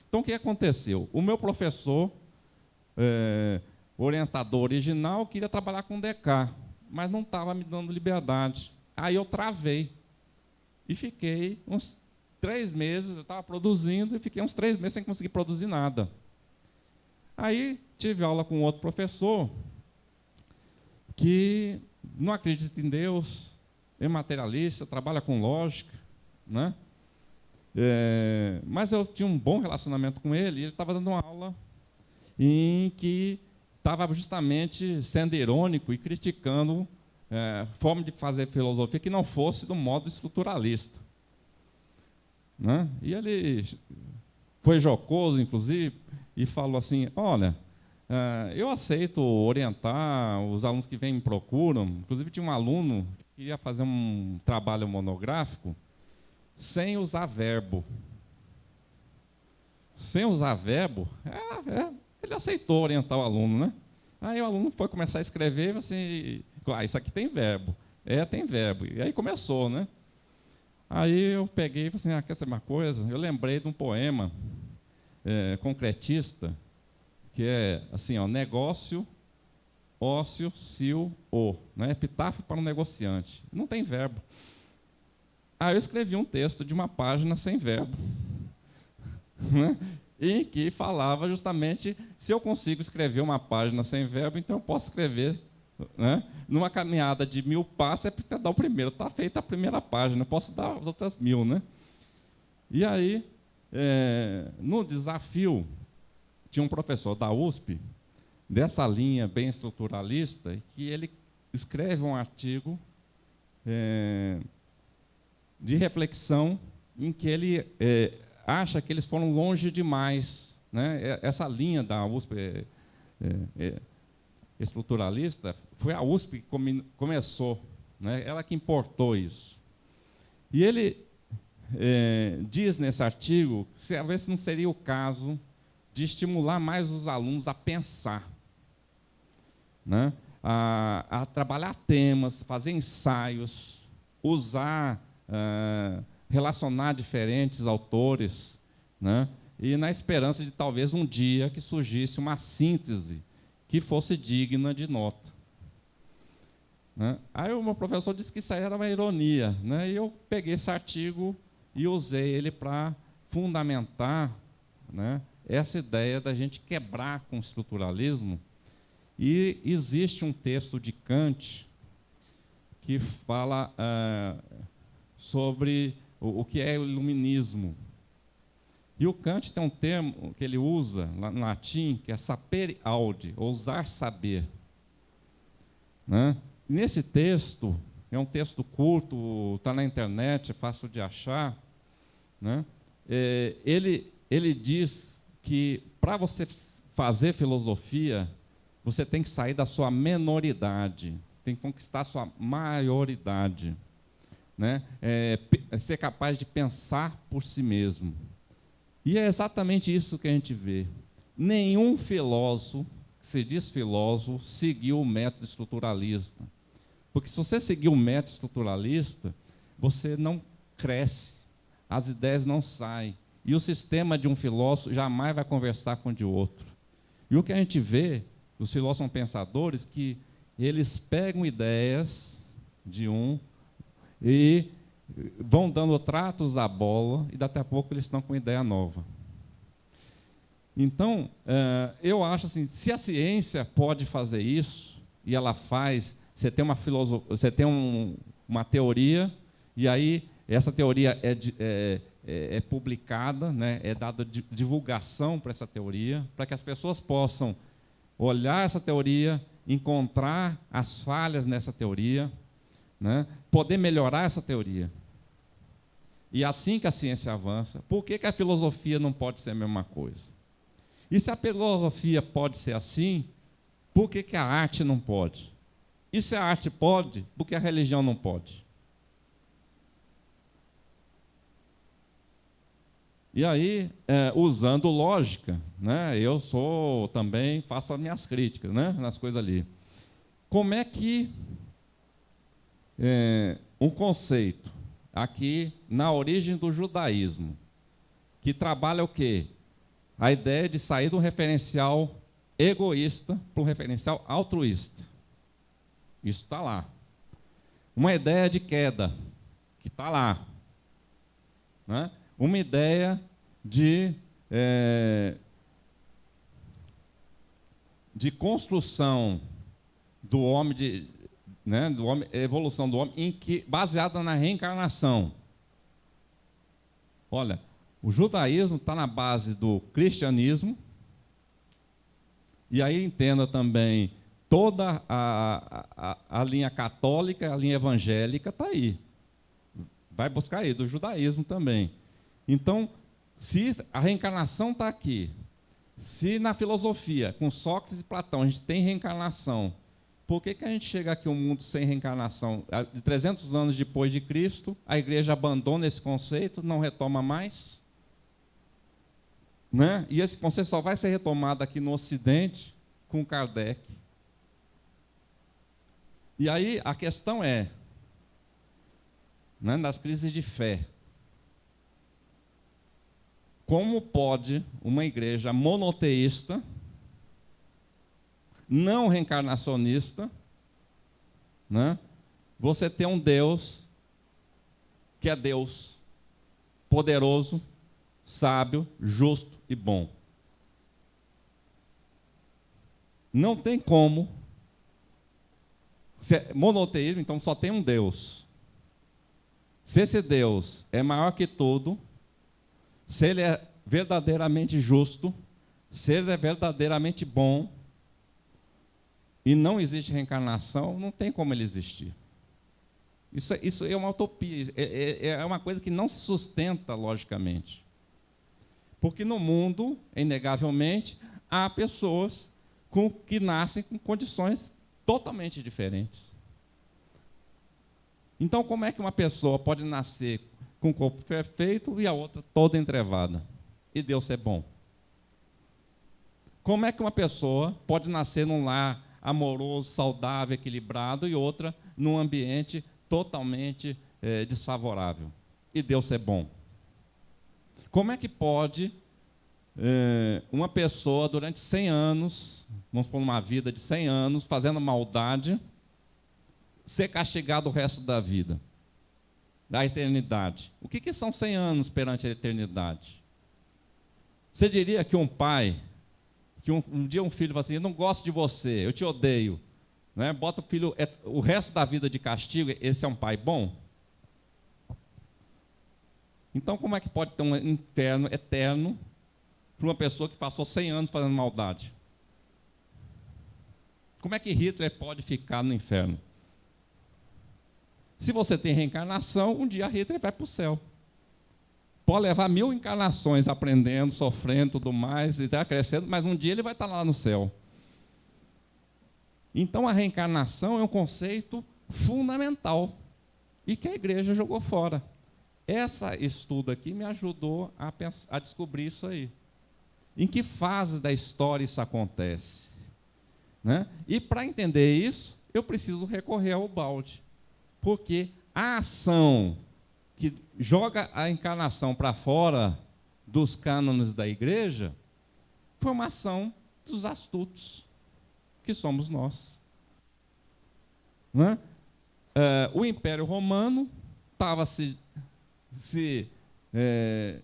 Então, o que aconteceu? O meu professor, orientador original, queria trabalhar com DK, mas não estava me dando liberdade. Aí eu travei e fiquei uns 3 meses, eu estava produzindo, e fiquei uns 3 meses sem conseguir produzir nada. Aí tive aula com outro professor que não acredita em Deus, é materialista, trabalha com lógica, né? Mas eu tinha um bom relacionamento com ele, e ele estava dando uma aula em que estava justamente sendo irônico e criticando forma de fazer filosofia que não fosse do modo estruturalista, né? E ele foi jocoso, inclusive, e falou assim: olha, eu aceito orientar os alunos que vêm me procuram. Inclusive, tinha um aluno que queria fazer um trabalho monográfico sem usar verbo. Sem usar verbo, ele aceitou orientar o aluno, né? Aí o aluno foi começar a escrever, assim, isso aqui tem verbo. Tem verbo. E aí começou, né? Aí eu peguei e falei assim: quer saber uma coisa? Eu lembrei de um poema concretista, que é assim, negócio, ócio, sil, né? Epitáfio para um negociante. Não tem verbo. Aí eu escrevi um texto de uma página sem verbo, né? Em que falava justamente, se eu consigo escrever uma página sem verbo, então eu posso escrever, né? Numa caminhada de 1000 passos, é para dar o primeiro, está feita a primeira página, eu posso dar as outras 1000, né? E aí, no desafio, tinha um professor da USP, dessa linha bem estruturalista, que ele escreve um artigo de reflexão em que ele acha que eles foram longe demais, né? Essa linha da USP estruturalista, foi a USP que começou, né? Ela que importou isso. E ele diz nesse artigo, talvez não seria o caso de estimular mais os alunos a pensar, né? A trabalhar temas, fazer ensaios, usar, relacionar diferentes autores, né? E na esperança de talvez um dia que surgisse uma síntese que fosse digna de nota, né? Aí o meu professor disse que isso aí era uma ironia, né? E eu peguei esse artigo e usei ele para fundamentar, né, essa ideia da gente quebrar com o estruturalismo. E existe um texto de Kant que fala sobre o que é o iluminismo. E o Kant tem um termo que ele usa no latim, que é sapere aude, ousar saber, né? Nesse texto, é um texto curto, está na internet, é fácil de achar, né? Ele diz que para você fazer filosofia, você tem que sair da sua menoridade, tem que conquistar a sua maioridade, né? Ser capaz de pensar por si mesmo. E é exatamente isso que a gente vê. Nenhum filósofo, que se diz filósofo, seguiu o método estruturalista. Porque se você seguir o método estruturalista, você não cresce, as ideias não saem. E o sistema de um filósofo jamais vai conversar com o de outro. E o que a gente vê, os filósofos são pensadores que eles pegam ideias de um e vão dando tratos à bola, e daqui a pouco eles estão com ideia nova. Então, eu acho assim, se a ciência pode fazer isso, e ela faz, você tem uma filosofia, você tem uma teoria, e aí essa teoria é publicada, né, é dada divulgação para essa teoria, para que as pessoas possam olhar essa teoria, encontrar as falhas nessa teoria, né, poder melhorar essa teoria. E assim que a ciência avança, por que a filosofia não pode ser a mesma coisa? E se a filosofia pode ser assim, por que a arte não pode? E se a arte pode, por que a religião não pode? E aí, usando lógica, né, eu também faço as minhas críticas, né, nas coisas ali. Como é que um conceito, aqui na origem do judaísmo, que trabalha o quê? A ideia de sair de um referencial egoísta para um referencial altruísta. Isso está lá. Uma ideia de queda, que está lá. Né? Uma ideia de construção do homem, do homem, evolução do homem, baseada na reencarnação. Olha, o judaísmo está na base do cristianismo, e aí entenda também, toda a linha católica, a linha evangélica está aí. Vai buscar aí, do judaísmo também. Então, se a reencarnação está aqui, se na filosofia, com Sócrates e Platão, a gente tem reencarnação, por que a gente chega aqui a um mundo sem reencarnação? De 300 anos depois de Cristo, a igreja abandona esse conceito, não retoma mais? Né? E esse conceito só vai ser retomado aqui no Ocidente com Kardec. E aí a questão é, das crises de fé, como pode uma igreja monoteísta, não reencarnacionista, você ter um Deus que é Deus poderoso, sábio, justo e bom? Não tem como. Se é monoteísmo, então só tem um Deus. Se esse Deus é maior que tudo, se ele é verdadeiramente justo, se ele é verdadeiramente bom, e não existe reencarnação, não tem como ele existir. Isso é uma utopia, é uma coisa que não se sustenta logicamente. Porque no mundo, inegavelmente, há pessoas que nascem com condições totalmente diferentes. Então, como é que uma pessoa pode nascer com o corpo perfeito e a outra toda entrevada? E Deus é bom. Como é que uma pessoa pode nascer num lar amoroso, saudável, equilibrado, e outra num ambiente totalmente desfavorável? E Deus é bom. Como é que pode uma pessoa, durante 100 anos, vamos pôr uma vida de 100 anos, fazendo maldade, ser castigado o resto da vida, da eternidade? O que são 100 anos perante a eternidade? Você diria que um pai, que um dia um filho fala assim, eu não gosto de você, eu te odeio, bota o filho o resto da vida de castigo, esse é um pai bom? Então, como é que pode ter um inferno eterno para uma pessoa que passou 100 anos fazendo maldade? Como é que Hitler pode ficar no inferno? Se você tem reencarnação, um dia Hitler vai para o céu. Pode levar 1000 encarnações aprendendo, sofrendo, tudo mais, e está crescendo, mas um dia ele vai estar lá no céu. Então a reencarnação é um conceito fundamental e que a igreja jogou fora. Esse estudo aqui me ajudou a descobrir isso aí. Em que fase da história isso acontece? E para entender isso, eu preciso recorrer ao balde. Porque a ação que joga a encarnação para fora dos cânones da igreja foi uma ação dos astutos, que somos nós. O Império Romano estava se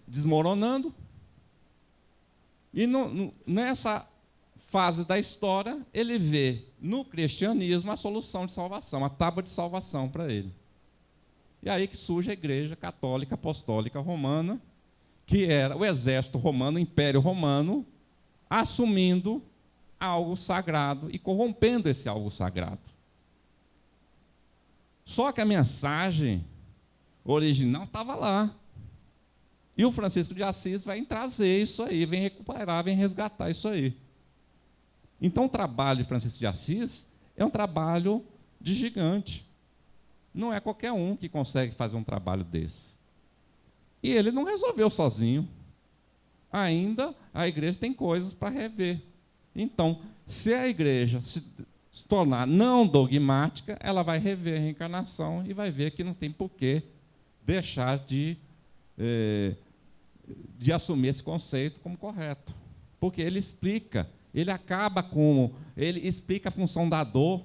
desmoronando, e nessa fase da história, ele vê no cristianismo a solução de salvação, a tábua de salvação para ele. E aí que surge a Igreja Católica Apostólica Romana, que era o exército romano, o Império Romano, assumindo algo sagrado e corrompendo esse algo sagrado. Só que a mensagem original estava lá. E o Francisco de Assis vem trazer isso aí, vem recuperar, vem resgatar isso aí. Então, o trabalho de Francisco de Assis é um trabalho de gigante. Não é qualquer um que consegue fazer um trabalho desse. E ele não resolveu sozinho. Ainda a igreja tem coisas para rever. Então, se a igreja se tornar não dogmática, ela vai rever a reencarnação e vai ver que não tem porquê deixar de assumir esse conceito como correto. Porque ele explica, ele explica a função da dor,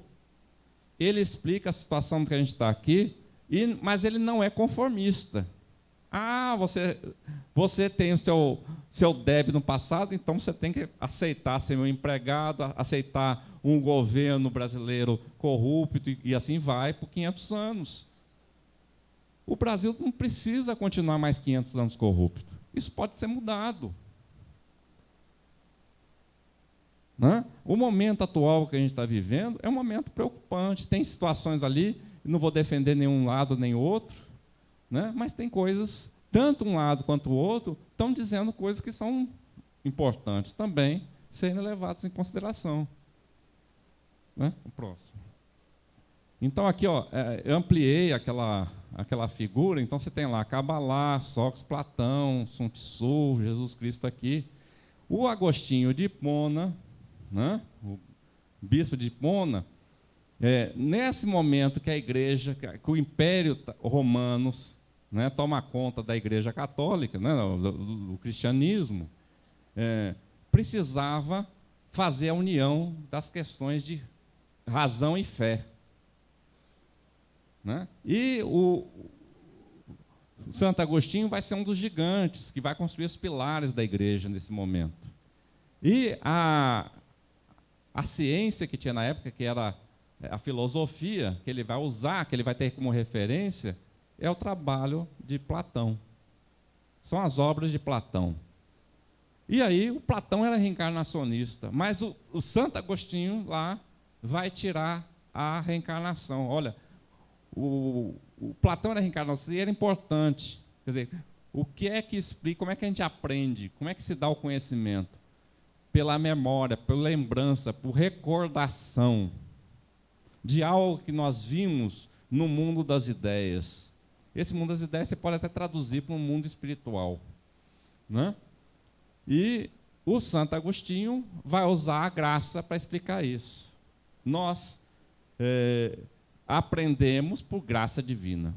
ele explica a situação que a gente está aqui, mas ele não é conformista. Você tem o seu débito no passado, então você tem que aceitar ser meu empregado, aceitar um governo brasileiro corrupto, e assim vai por 500 anos. O Brasil não precisa continuar mais 500 anos corrupto. Isso pode ser mudado. Né? O momento atual que a gente está vivendo é um momento preocupante. Tem situações ali, não vou defender nenhum lado nem outro, né? Mas tem coisas, tanto um lado quanto o outro, estão dizendo coisas que são importantes também serem levadas em consideração. Né? O próximo. Então, aqui, eu ampliei aquela figura. Então, você tem lá Cabalá, Sócrates, Platão, Sun Tzu, Jesus Cristo aqui. O Agostinho de Hipona, né? O bispo de Hipona, nesse momento que a igreja, que o Império Romano, né, toma conta da Igreja Católica, né, do cristianismo, precisava fazer a união das questões de razão e fé. Né? E o Santo Agostinho vai ser um dos gigantes que vai construir os pilares da igreja nesse momento. E a ciência que tinha na época, que era a filosofia, que ele vai usar, que ele vai ter como referência, é o trabalho de Platão. São as obras de Platão. E aí o Platão era reencarnacionista, mas o Santo Agostinho lá vai tirar a reencarnação. Olha, o Platão era reencarnacionista e era importante. Quer dizer, o que é que explica, como é que a gente aprende, como é que se dá o conhecimento? Pela memória, pela lembrança, por recordação de algo que nós vimos no mundo das ideias. Esse mundo das ideias você pode até traduzir para um mundo espiritual. Né? E o Santo Agostinho vai usar a graça para explicar isso. Nós aprendemos por graça divina.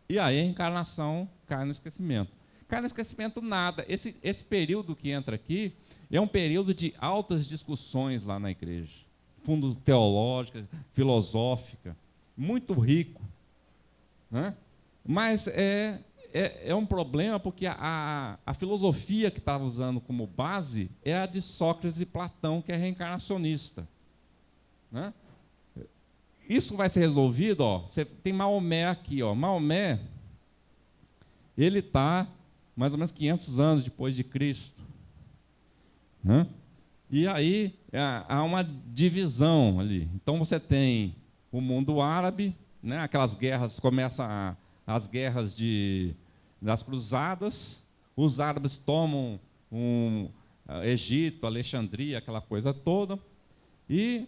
E aí a encarnação cai no esquecimento. Cai no esquecimento nada. Esse período que entra aqui é um período de altas discussões lá na igreja. Fundo teológica, filosófica, muito rico. Né? Mas é um problema porque a filosofia que estava usando como base é a de Sócrates e Platão, que é reencarnacionista. Né? Isso vai ser resolvido, você tem Maomé aqui. Maomé, ele está mais ou menos 500 anos depois de Cristo. Né? E aí há uma divisão ali. Então você tem o mundo árabe, né? Aquelas guerras, começam as guerras das cruzadas, os árabes tomam Egito, Alexandria, aquela coisa toda, e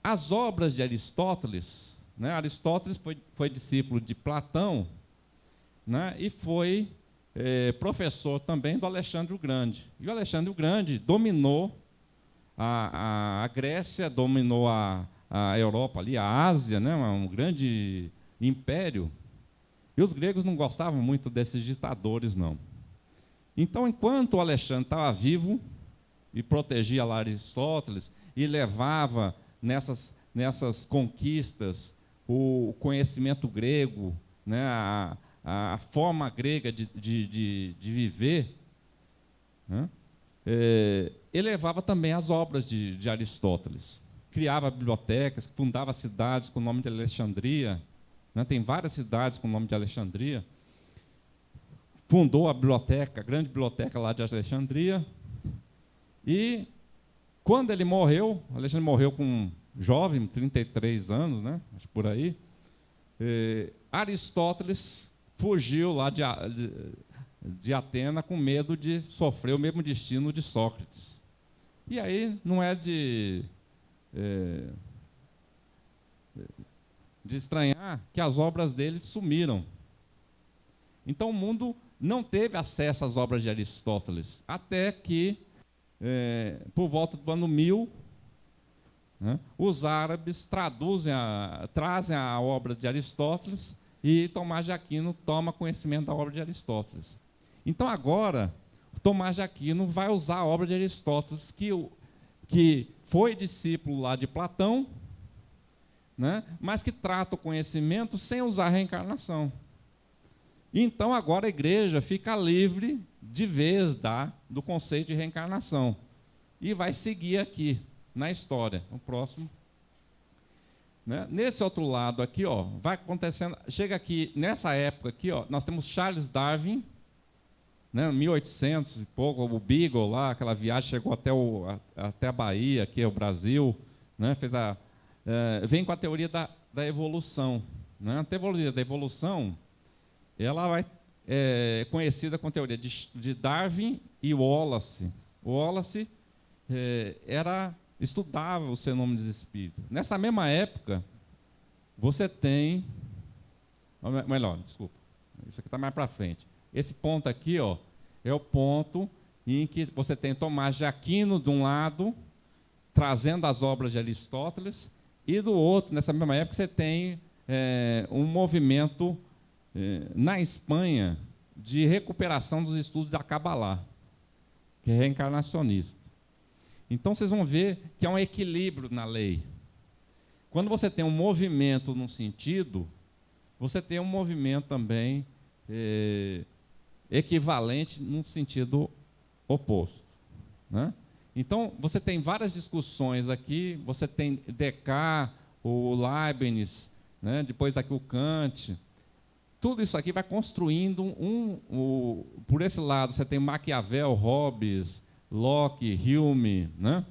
as obras de Aristóteles, né? Aristóteles foi discípulo de Platão, né? E foi professor também do Alexandre o Grande. E o Alexandre o Grande dominou a Grécia, dominou a Europa ali, a Ásia, né? Um grande império. E os gregos não gostavam muito desses ditadores, não. Então, enquanto o Alexandre estava vivo e protegia lá Aristóteles e levava nessas conquistas o conhecimento grego, né, a forma grega de viver, né, ele levava também as obras de Aristóteles. Criava bibliotecas, fundava cidades com o nome de Alexandria, né, tem várias cidades com o nome de Alexandria. Fundou a biblioteca, a grande biblioteca lá de Alexandria. E quando ele morreu, Alexandre morreu com jovem, 33 anos, né, acho por aí, Aristóteles fugiu lá de Atena com medo de sofrer o mesmo destino de Sócrates. E aí não é de estranhar que as obras dele sumiram. Então o mundo não teve acesso às obras de Aristóteles, até que, por volta do ano 1000, né, os árabes trazem a obra de Aristóteles e Tomás de Aquino toma conhecimento da obra de Aristóteles. Então, agora, Tomás de Aquino vai usar a obra de Aristóteles, que foi discípulo lá de Platão, né, mas que trata o conhecimento sem usar a reencarnação. Então, agora a igreja fica livre de vez do conceito de reencarnação. E vai seguir aqui na história. O próximo. Né? Nesse outro lado aqui, ó, vai acontecendo. Chega aqui, nessa época aqui, ó, nós temos Charles Darwin, né, 1800 e pouco, o Beagle lá, aquela viagem chegou até a Bahia, aqui o Brasil, né, vem com a teoria da evolução. Né? A teoria da evolução, ela é conhecida com a teoria de Darwin e Wallace. O Wallace estudava os fenômenos espíritas. Nessa mesma época, você tem... Melhor, desculpa. Isso aqui está mais para frente. Esse ponto aqui, ó, é o ponto em que você tem Tomás de Aquino, de um lado, trazendo as obras de Aristóteles, e do outro, nessa mesma época, você tem um movimento na Espanha de recuperação dos estudos da Cabalá, que é reencarnacionista. Então, vocês vão ver que há um equilíbrio na lei. Quando você tem um movimento num sentido, você tem um movimento também equivalente num sentido oposto. Né? Então, você tem várias discussões aqui, você tem Descartes, o Leibniz, né? Depois aqui o Kant. Tudo isso aqui vai construindo por esse lado, você tem Maquiavel, Hobbes, Locke, Hume, né?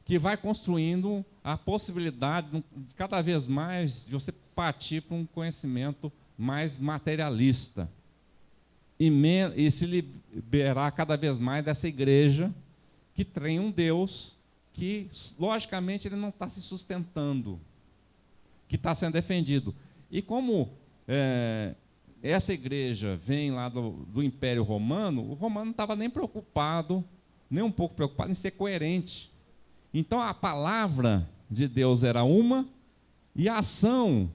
Que vai construindo a possibilidade, de cada vez mais, de você partir para um conhecimento mais materialista e se liberar cada vez mais dessa igreja que tem um Deus que, logicamente, ele não está se sustentando, que está sendo defendido. E como essa igreja vem lá do Império Romano, o romano não estava nem preocupado, nem um pouco preocupado em ser coerente. Então, a palavra de Deus era uma e a ação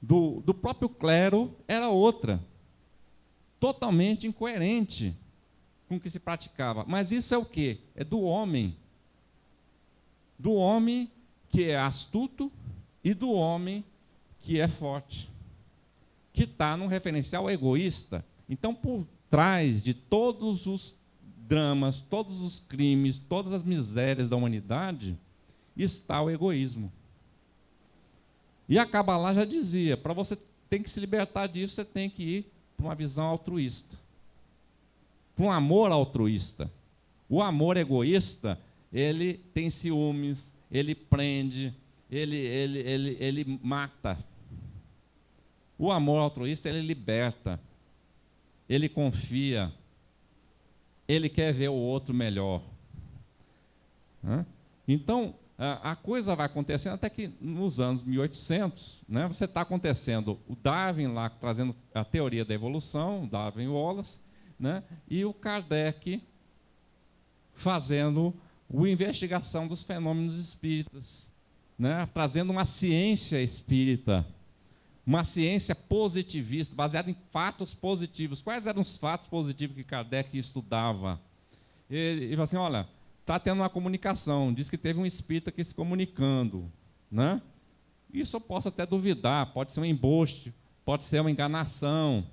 do próprio clero era outra, totalmente incoerente com o que se praticava. Mas isso é o quê? É do homem que é astuto e do homem que é forte, que está num referencial egoísta. Então, por trás de todos os dramas, todos os crimes, todas as misérias da humanidade, está o egoísmo. E a Cabalá já dizia, para você ter que se libertar disso, você tem que ir para uma visão altruísta, para um amor altruísta. O amor egoísta, ele tem ciúmes, ele prende, ele mata. O amor altruísta, ele liberta, ele confia, ele quer ver o outro melhor. Então, a coisa vai acontecendo até que nos anos 1800, né, você está acontecendo o Darwin lá, trazendo a teoria da evolução, Darwin e Wallace, né, e o Kardec fazendo a investigação dos fenômenos espíritas, né, trazendo uma ciência espírita, uma ciência positivista, baseada em fatos positivos. Quais eram os fatos positivos que Kardec estudava? Ele falou assim, olha, está tendo uma comunicação, diz que teve um espírito aqui se comunicando. Né? Isso eu posso até duvidar, pode ser um embuste, pode ser uma enganação.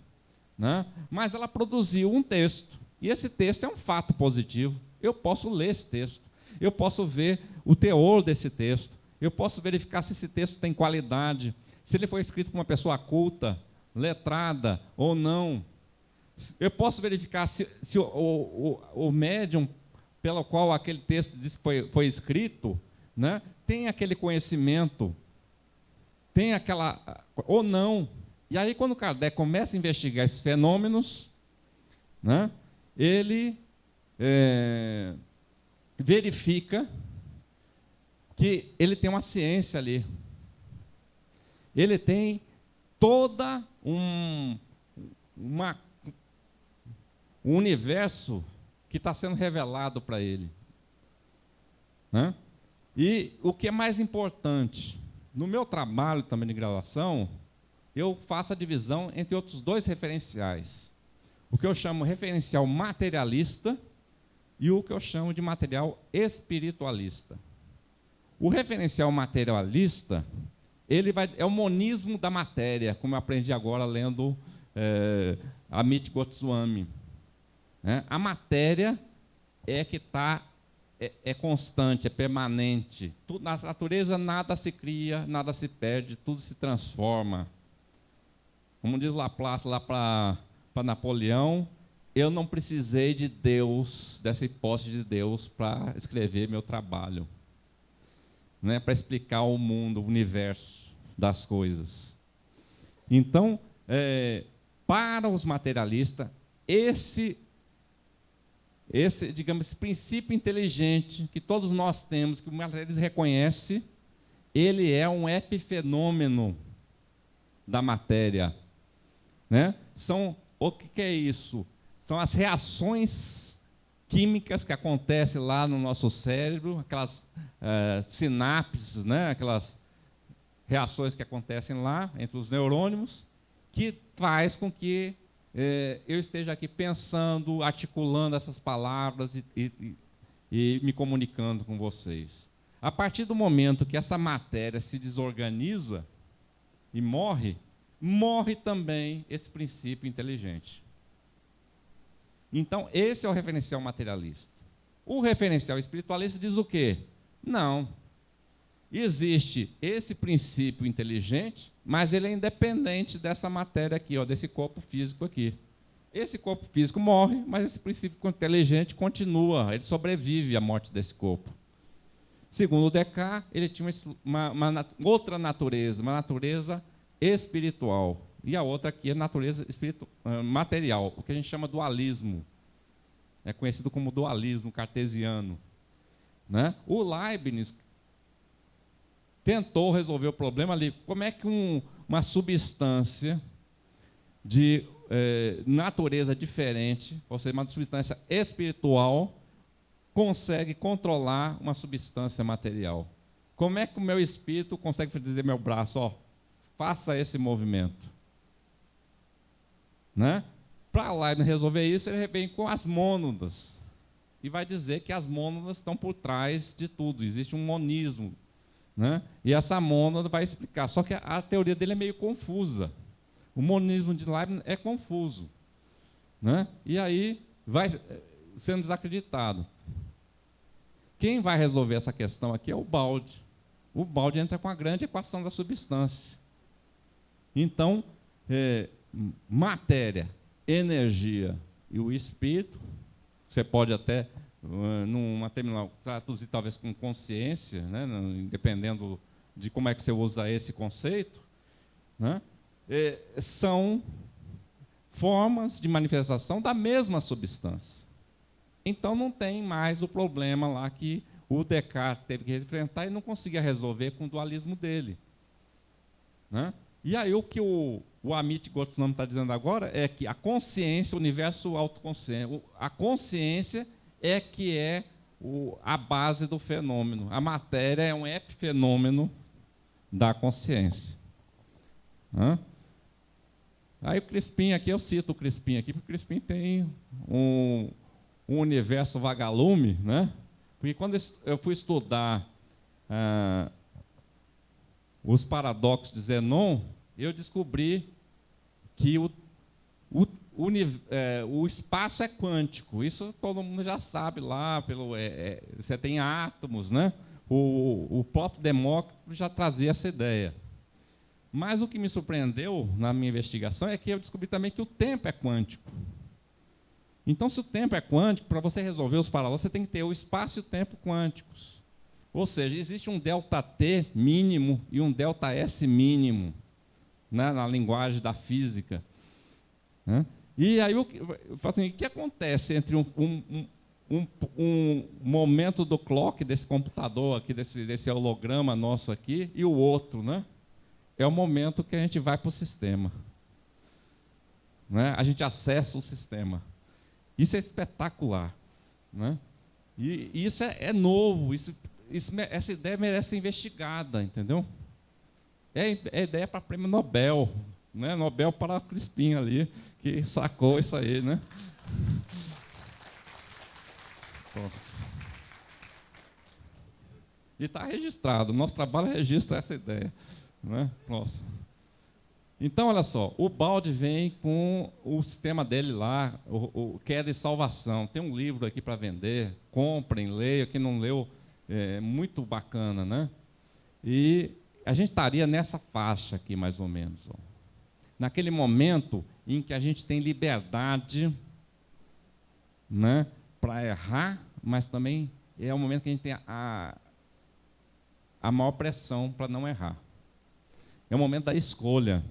Né? Mas ela produziu um texto, e esse texto é um fato positivo. Eu posso ler esse texto, eu posso ver o teor desse texto, eu posso verificar se esse texto tem qualidade, se ele foi escrito por uma pessoa culta, letrada ou não. Eu posso verificar se o médium pelo qual aquele texto diz que foi escrito, né, tem aquele conhecimento, tem aquela... ou não. E aí, quando Kardec começa a investigar esses fenômenos, né, ele verifica que ele tem uma ciência ali. Ele tem toda um universo que está sendo revelado para ele. Né? E o que é mais importante, no meu trabalho também de graduação, eu faço a divisão entre outros dois referenciais. O que eu chamo referencial materialista e o que eu chamo de material espiritualista. O referencial materialista, é o monismo da matéria, como eu aprendi agora lendo Amit Goswami. A matéria é que é constante, é permanente. Na natureza nada se cria, nada se perde, tudo se transforma. Como diz Laplace lá para Napoleão, eu não precisei de Deus, dessa hipótese de Deus, para escrever meu trabalho, né, para explicar o mundo, o universo das coisas. Então, para os materialistas, digamos, esse princípio inteligente que todos nós temos, que o materialismo reconhece, ele é um epifenômeno da matéria, né? O que é isso? São as reações químicas que acontecem lá no nosso cérebro, aquelas sinapses, né? Aquelas reações que acontecem lá entre os neurônios, que faz com que eu esteja aqui pensando, articulando essas palavras e me comunicando com vocês. A partir do momento que essa matéria se desorganiza e morre também esse princípio inteligente. Então, esse é o referencial materialista. O referencial espiritualista diz o quê? Não. Existe esse princípio inteligente, mas ele é independente dessa matéria aqui, ó, desse corpo físico aqui. Esse corpo físico morre, mas esse princípio inteligente continua, ele sobrevive à morte desse corpo. Segundo o Descartes, ele tinha uma outra natureza, uma natureza espiritual. E a outra aqui é natureza material, o que a gente chama dualismo. É conhecido como dualismo cartesiano, né? O Leibniz tentou resolver o problema ali. Como é que uma substância de natureza diferente, ou seja, uma substância espiritual, consegue controlar uma substância material? Como é que o meu espírito consegue dizer meu braço, ó, faça esse movimento? Né? Para Leibniz resolver isso, ele vem com as mônadas e vai dizer que as mônadas estão por trás de tudo, existe um monismo, né? E essa mônada vai explicar, só que a teoria dele é meio confusa. O monismo de Leibniz é confuso, né? E aí vai sendo desacreditado. Quem vai resolver essa questão aqui é o Balde. O Balde entra com a grande equação da substância. Então, matéria, energia e o espírito, você pode até, numa terminal, traduzir talvez com consciência, né, dependendo de como é que você usa esse conceito, né, são formas de manifestação da mesma substância. Então não tem mais o problema lá que o Descartes teve que enfrentar e não conseguia resolver com o dualismo dele, né? E aí o que o Amit Goswami está dizendo agora é que a consciência, o universo autoconsciente, a consciência é que é a base do fenômeno. A matéria é um epifenômeno da consciência. Aí o Crispim aqui, eu cito o Crispim aqui, porque o Crispim tem um universo vagalume, né? Porque quando eu fui estudar os paradoxos de Zenon, eu descobri que o espaço é quântico. Isso todo mundo já sabe lá. Você tem átomos, né? O próprio Demócrito já trazia essa ideia. Mas o que me surpreendeu na minha investigação é que eu descobri também que o tempo é quântico. Então, se o tempo é quântico, para você resolver os paradoxos, você tem que ter o espaço e o tempo quânticos. Ou seja, existe um ΔT mínimo e um ΔS mínimo, né, na linguagem da física, né? E aí, o que acontece entre um momento do clock, desse computador aqui, desse holograma nosso aqui, e o outro, né? É o momento que a gente vai para o sistema, né? A gente acessa o sistema. Isso é espetacular, né? E isso é novo, essa ideia merece ser investigada, entendeu? É ideia para prêmio Nobel, né? Nobel para o Crispim ali, que sacou isso aí, né? E está registrado, nosso trabalho registra essa ideia, né? Nossa. Então, olha só, o Balde vem com o sistema dele lá, o Queda e Salvação. Tem um livro aqui para vender, comprem, leiam, quem não leu, é muito bacana, né? E a gente estaria nessa faixa aqui, mais ou menos. Ó. Naquele momento em que a gente tem liberdade, né, para errar, mas também é o momento que a gente tem a maior pressão para não errar. É o momento da escolha.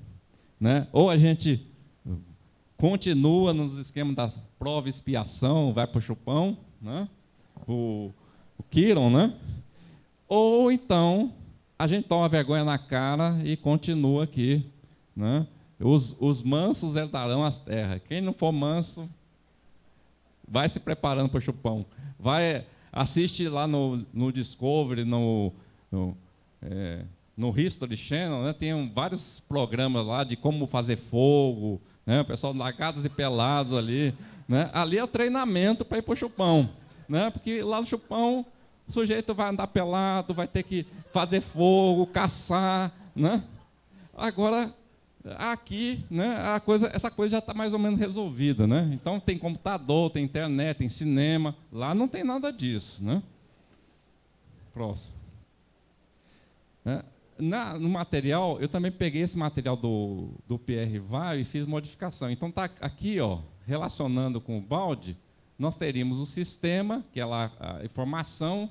Né? Ou a gente continua nos esquemas da prova e expiação, vai para o chupão, né? o Kiron, né? Ou então a gente toma vergonha na cara e continua aqui. Né? Os mansos herdarão as terras. Quem não for manso, vai se preparando para o chupão. Assiste lá no Discovery, no History Channel, né, tem vários programas lá de como fazer fogo, né, o pessoal largados e pelados ali. Né, ali é o treinamento para ir para o chupão. Né, porque lá no chupão o sujeito vai andar pelado, vai ter que fazer fogo, caçar. Né. Agora, aqui, né, essa coisa já está mais ou menos resolvida. Né. Então, tem computador, tem internet, tem cinema. Lá não tem nada disso. Né. Próximo. No material, eu também peguei esse material do Pierre Weil e fiz modificação. Então, está aqui, ó, relacionando com o Balde, nós teríamos o sistema, que é lá a informação.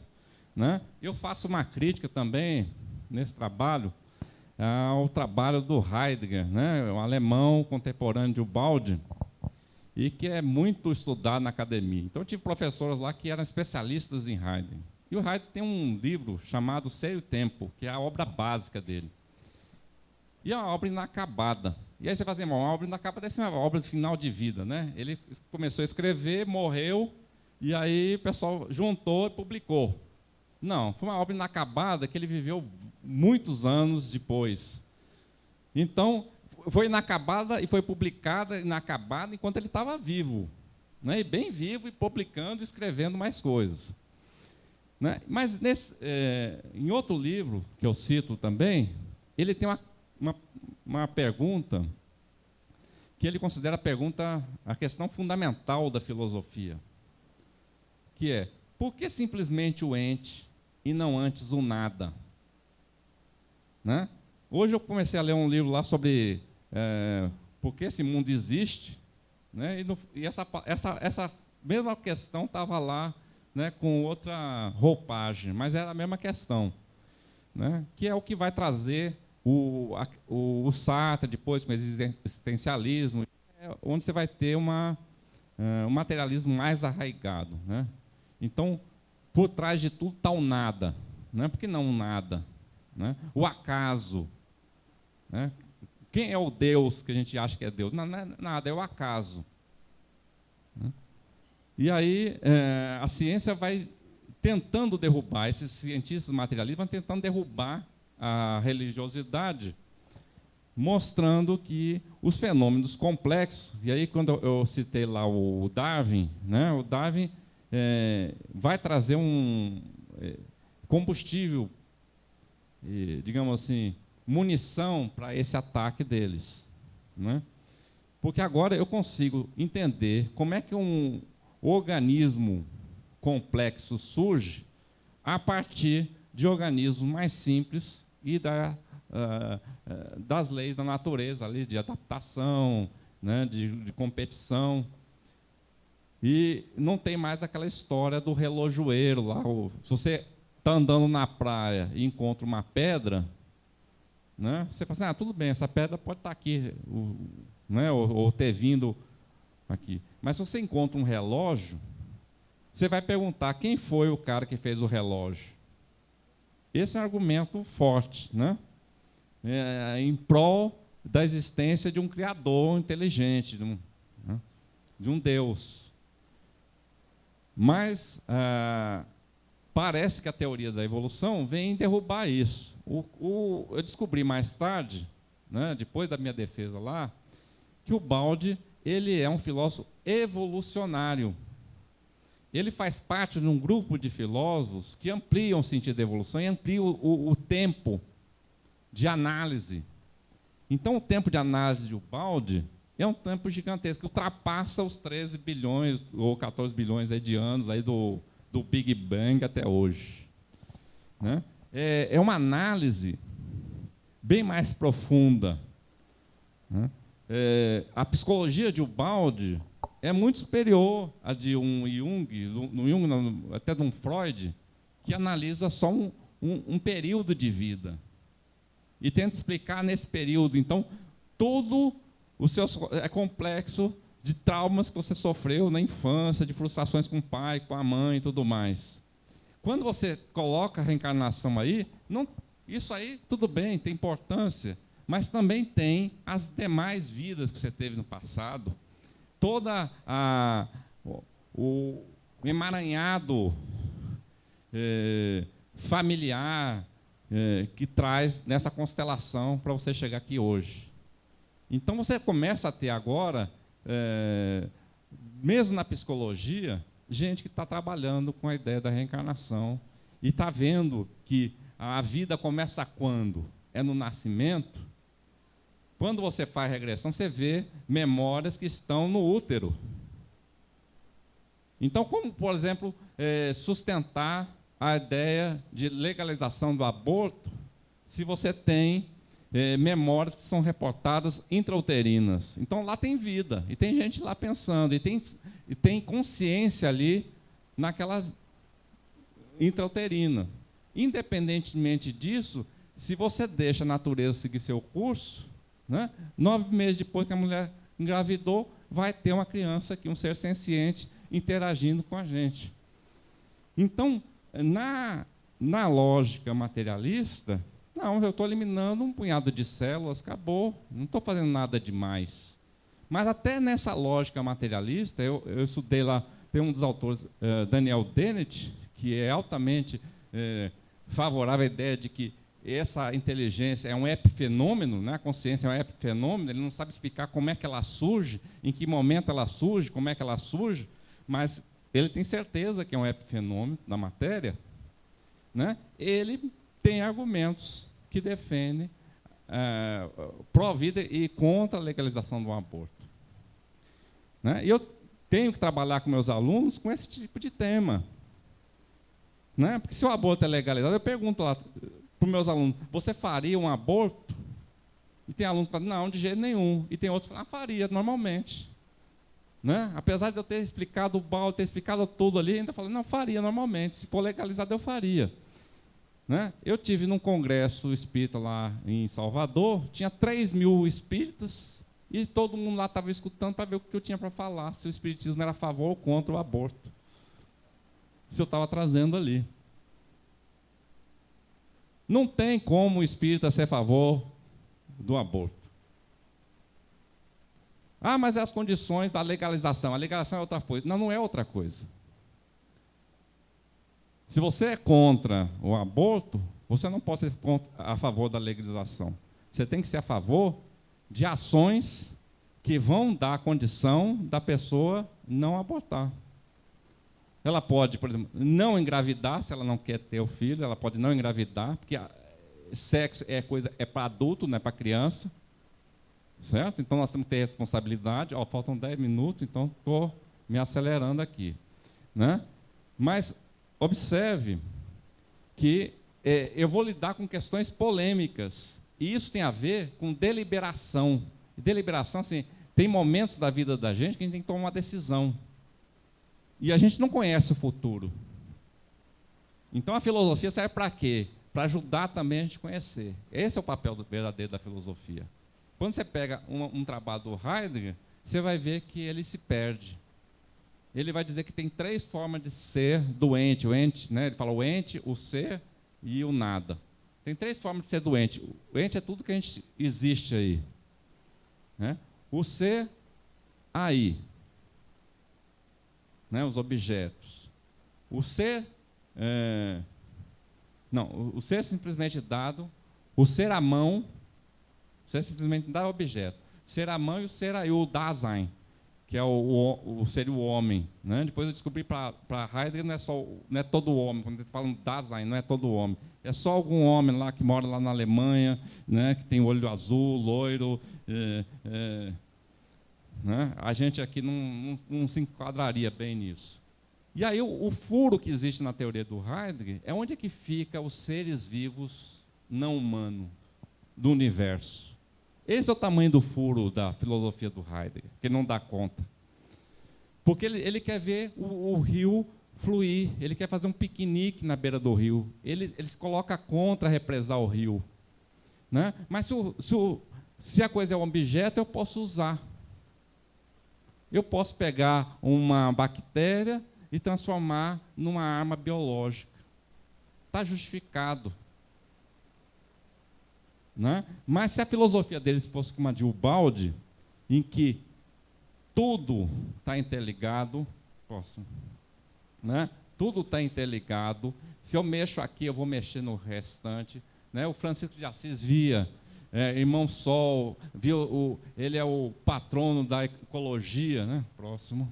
Né? Eu faço uma crítica também, nesse trabalho, ao trabalho do Heidegger, né? Um alemão contemporâneo de Balde, e que é muito estudado na academia. Então, eu tive professores lá que eram especialistas em Heidegger. E o Heidegger tem um livro chamado Ser e o Tempo, que é a obra básica dele. E é uma obra inacabada. E aí você fala assim, uma obra inacabada deve ser uma obra de final de vida. Né? Ele começou a escrever, morreu, e aí o pessoal juntou e publicou. Não, foi uma obra inacabada que ele viveu muitos anos depois. Então, foi inacabada e foi publicada inacabada enquanto ele estava vivo. Né? E bem vivo, e publicando e escrevendo mais coisas. Né? Mas, em outro livro, que eu cito também, ele tem uma pergunta que ele considera a questão fundamental da filosofia, que é, por que simplesmente o ente e não antes o nada? Né? Hoje eu comecei a ler um livro lá sobre por que esse mundo existe, né? E essa mesma questão estava lá, né, com outra roupagem, mas era a mesma questão, né, que é o que vai trazer o Sartre depois com o existencialismo, onde você vai ter um materialismo mais arraigado. Né. Então, por trás de tudo está o nada. Né, por que não o nada? Né, o acaso. Né, quem é o Deus que a gente acha que é Deus? Não é nada, é o acaso. Né. E aí a ciência vai tentando derrubar, esses cientistas materialistas vão tentando derrubar a religiosidade, mostrando que os fenômenos complexos, e aí quando eu citei lá o Darwin, né, o Darwin vai trazer um combustível, digamos assim, munição para esse ataque deles. Né? Porque agora eu consigo entender como é que um organismo complexo surge a partir de organismos mais simples e das leis da natureza, ali, de adaptação, né, de competição. E não tem mais aquela história do relojoeiro lá. Se você está andando na praia e encontra uma pedra, né, você fala assim, tudo bem, essa pedra pode estar aqui, né, ou ter vindo aqui. Mas se você encontra um relógio, você vai perguntar quem foi o cara que fez o relógio. Esse é um argumento forte, né? Em prol da existência de um criador inteligente, de um Deus. Mas parece que a teoria da evolução vem derrubar isso. Eu descobri mais tarde né, depois da minha defesa lá, que o Baldi ele é um filósofo evolucionário. Ele faz parte de um grupo de filósofos que ampliam o sentido da evolução e ampliam o tempo de análise. Então, o tempo de análise de Baldi é um tempo gigantesco, que ultrapassa os 13 bilhões ou 14 bilhões aí de anos aí do Big Bang até hoje. Né? É uma análise bem mais profunda. Né? A psicologia de Baldi é muito superior à de um Jung, até de um Freud, que analisa só um período de vida e tenta explicar nesse período. Então, todo o seu é complexo de traumas que você sofreu na infância, de frustrações com o pai, com a mãe e tudo mais. Quando você coloca a reencarnação aí, isso aí tudo bem, tem importância, mas também tem as demais vidas que você teve no passado, toda o emaranhado familiar que traz nessa constelação para você chegar aqui hoje. Então, você começa a ter agora, mesmo na psicologia, gente que está trabalhando com a ideia da reencarnação e está vendo que a vida começa quando? É no nascimento. Quando você faz regressão, você vê memórias que estão no útero. Então, como, por exemplo, sustentar a ideia de legalização do aborto se você tem memórias que são reportadas intrauterinas? Então, lá tem vida, e tem gente lá pensando, e tem consciência ali naquela intrauterina. Independentemente disso, se você deixa a natureza seguir seu curso, né, 9 meses depois que a mulher engravidou, vai ter uma criança aqui, um ser senciente, interagindo com a gente. Então, na lógica materialista, não, eu estou eliminando um punhado de células, acabou, não estou fazendo nada demais. Mas até nessa lógica materialista, eu estudei lá, tem um dos autores, Daniel Dennett, que é altamente favorável à ideia de que essa inteligência é um epifenômeno, né? A consciência é um epifenômeno, ele não sabe explicar como é que ela surge, em que momento ela surge, como é que ela surge, mas ele tem certeza que é um epifenômeno da matéria, né? Ele tem argumentos que defendem pró-vida e contra a legalização do aborto. Né? E eu tenho que trabalhar com meus alunos com esse tipo de tema. Né? Porque se o aborto é legalizado, eu pergunto lá para os meus alunos, você faria um aborto? E tem alunos que falam, não, de jeito nenhum. E tem outros que falam, faria, normalmente. Né? Apesar de eu ter explicado o balde, ter explicado tudo ali, ainda falo, não, faria normalmente. Se for legalizado, eu faria. Né? Eu tive num congresso espírita lá em Salvador, tinha 3.000 espíritas, e todo mundo lá estava escutando para ver o que eu tinha para falar, se o espiritismo era a favor ou contra o aborto. Se eu estava trazendo ali. Não tem como o espírita ser a favor do aborto. Ah, mas é as condições da legalização. A legalização é outra coisa. Não, não é outra coisa. Se você é contra o aborto, você não pode ser a favor da legalização. Você tem que ser a favor de ações que vão dar a condição da pessoa não abortar. Ela pode, por exemplo, não engravidar, se ela não quer ter o filho, ela pode não engravidar, porque sexo é para adulto, não é para criança. Certo? Então, nós temos que ter responsabilidade. Faltam 10 minutos, então estou me acelerando aqui. Né? Mas, observe que eu vou lidar com questões polêmicas. E isso tem a ver com deliberação. E deliberação, assim, tem momentos da vida da gente que a gente tem que tomar uma decisão. E a gente não conhece o futuro. Então, a filosofia serve para quê? Para ajudar também a gente a conhecer. Esse é o papel verdadeiro da filosofia. Quando você pega um trabalho do Heidegger, você vai ver que ele se perde. Ele vai dizer que tem 3 formas de ser doente. O ente, né? Ele fala o ente, o ser e o nada. Tem 3 formas de ser doente. O ente é tudo que a gente existe aí. Né? O ser, aí. Né? Os objetos. O ser, não, o ser simplesmente dado. O ser a mão. Você simplesmente dá objeto. Ser a mãe e o ser aí, o Dasein, que é seria o homem. Né? Depois eu descobri para Heidegger não é todo homem. Quando ele fala Dasein, não é todo homem. É só algum homem lá que mora lá na Alemanha, né? Que tem olho azul, loiro. Né? A gente aqui não se enquadraria bem nisso. E aí o furo que existe na teoria do Heidegger é onde é que fica os seres vivos não humanos do universo. Esse é o tamanho do furo da filosofia do Heidegger, que não dá conta. Porque ele quer ver o rio fluir, ele quer fazer um piquenique na beira do rio, ele se coloca contra represar o rio. Né? Mas se a coisa é um objeto, eu posso usar. Eu posso pegar uma bactéria e transformar numa arma biológica. Está justificado. Né? Mas se a filosofia deles fosse como a de Ubaldi, em que tudo está interligado, né? Tudo está interligado, se eu mexo aqui, eu vou mexer no restante. Né? O Francisco de Assis via, Irmão Sol, ele é o patrono da ecologia, né? Próximo.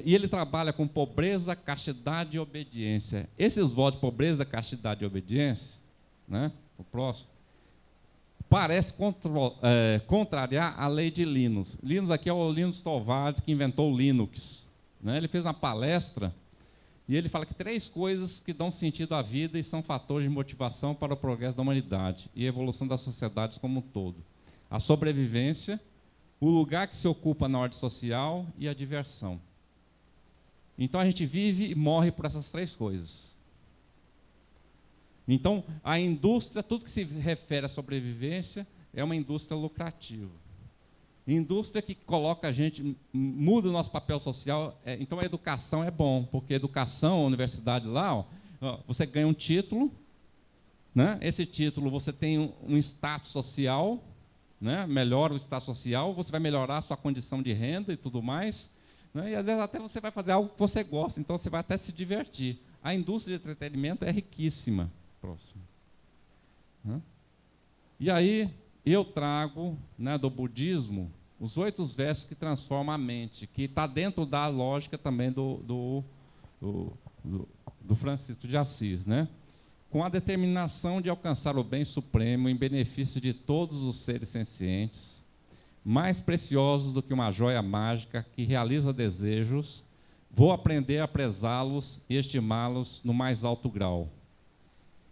E ele trabalha com pobreza, castidade e obediência. Esses votos de pobreza, castidade e obediência, né? O próximo, parece contrariar a lei de Linus. Linus aqui é o Linus Torvalds, que inventou o Linux. Né? Ele fez uma palestra e ele fala que 3 coisas que dão sentido à vida e são fatores de motivação para o progresso da humanidade e a evolução das sociedades como um todo. A sobrevivência, o lugar que se ocupa na ordem social e a diversão. Então, a gente vive e morre por essas 3 coisas. Então, a indústria, tudo que se refere à sobrevivência, é uma indústria lucrativa. Indústria que coloca a gente, muda o nosso papel social. Então, a educação é bom, porque a educação, a universidade lá, você ganha um título, né? Esse título você tem um status social, né? Melhora o status social, você vai melhorar a sua condição de renda e tudo mais. Né? E, às vezes, até você vai fazer algo que você gosta, então você vai até se divertir. A indústria de entretenimento é riquíssima. Próximo. E aí, eu trago, né, do budismo os 8 versos que transformam a mente, que está dentro da lógica também do Francisco de Assis. Né? Com a determinação de alcançar o bem supremo em benefício de todos os seres sencientes, mais preciosos do que uma joia mágica que realiza desejos, vou aprender a prezá-los e estimá-los no mais alto grau.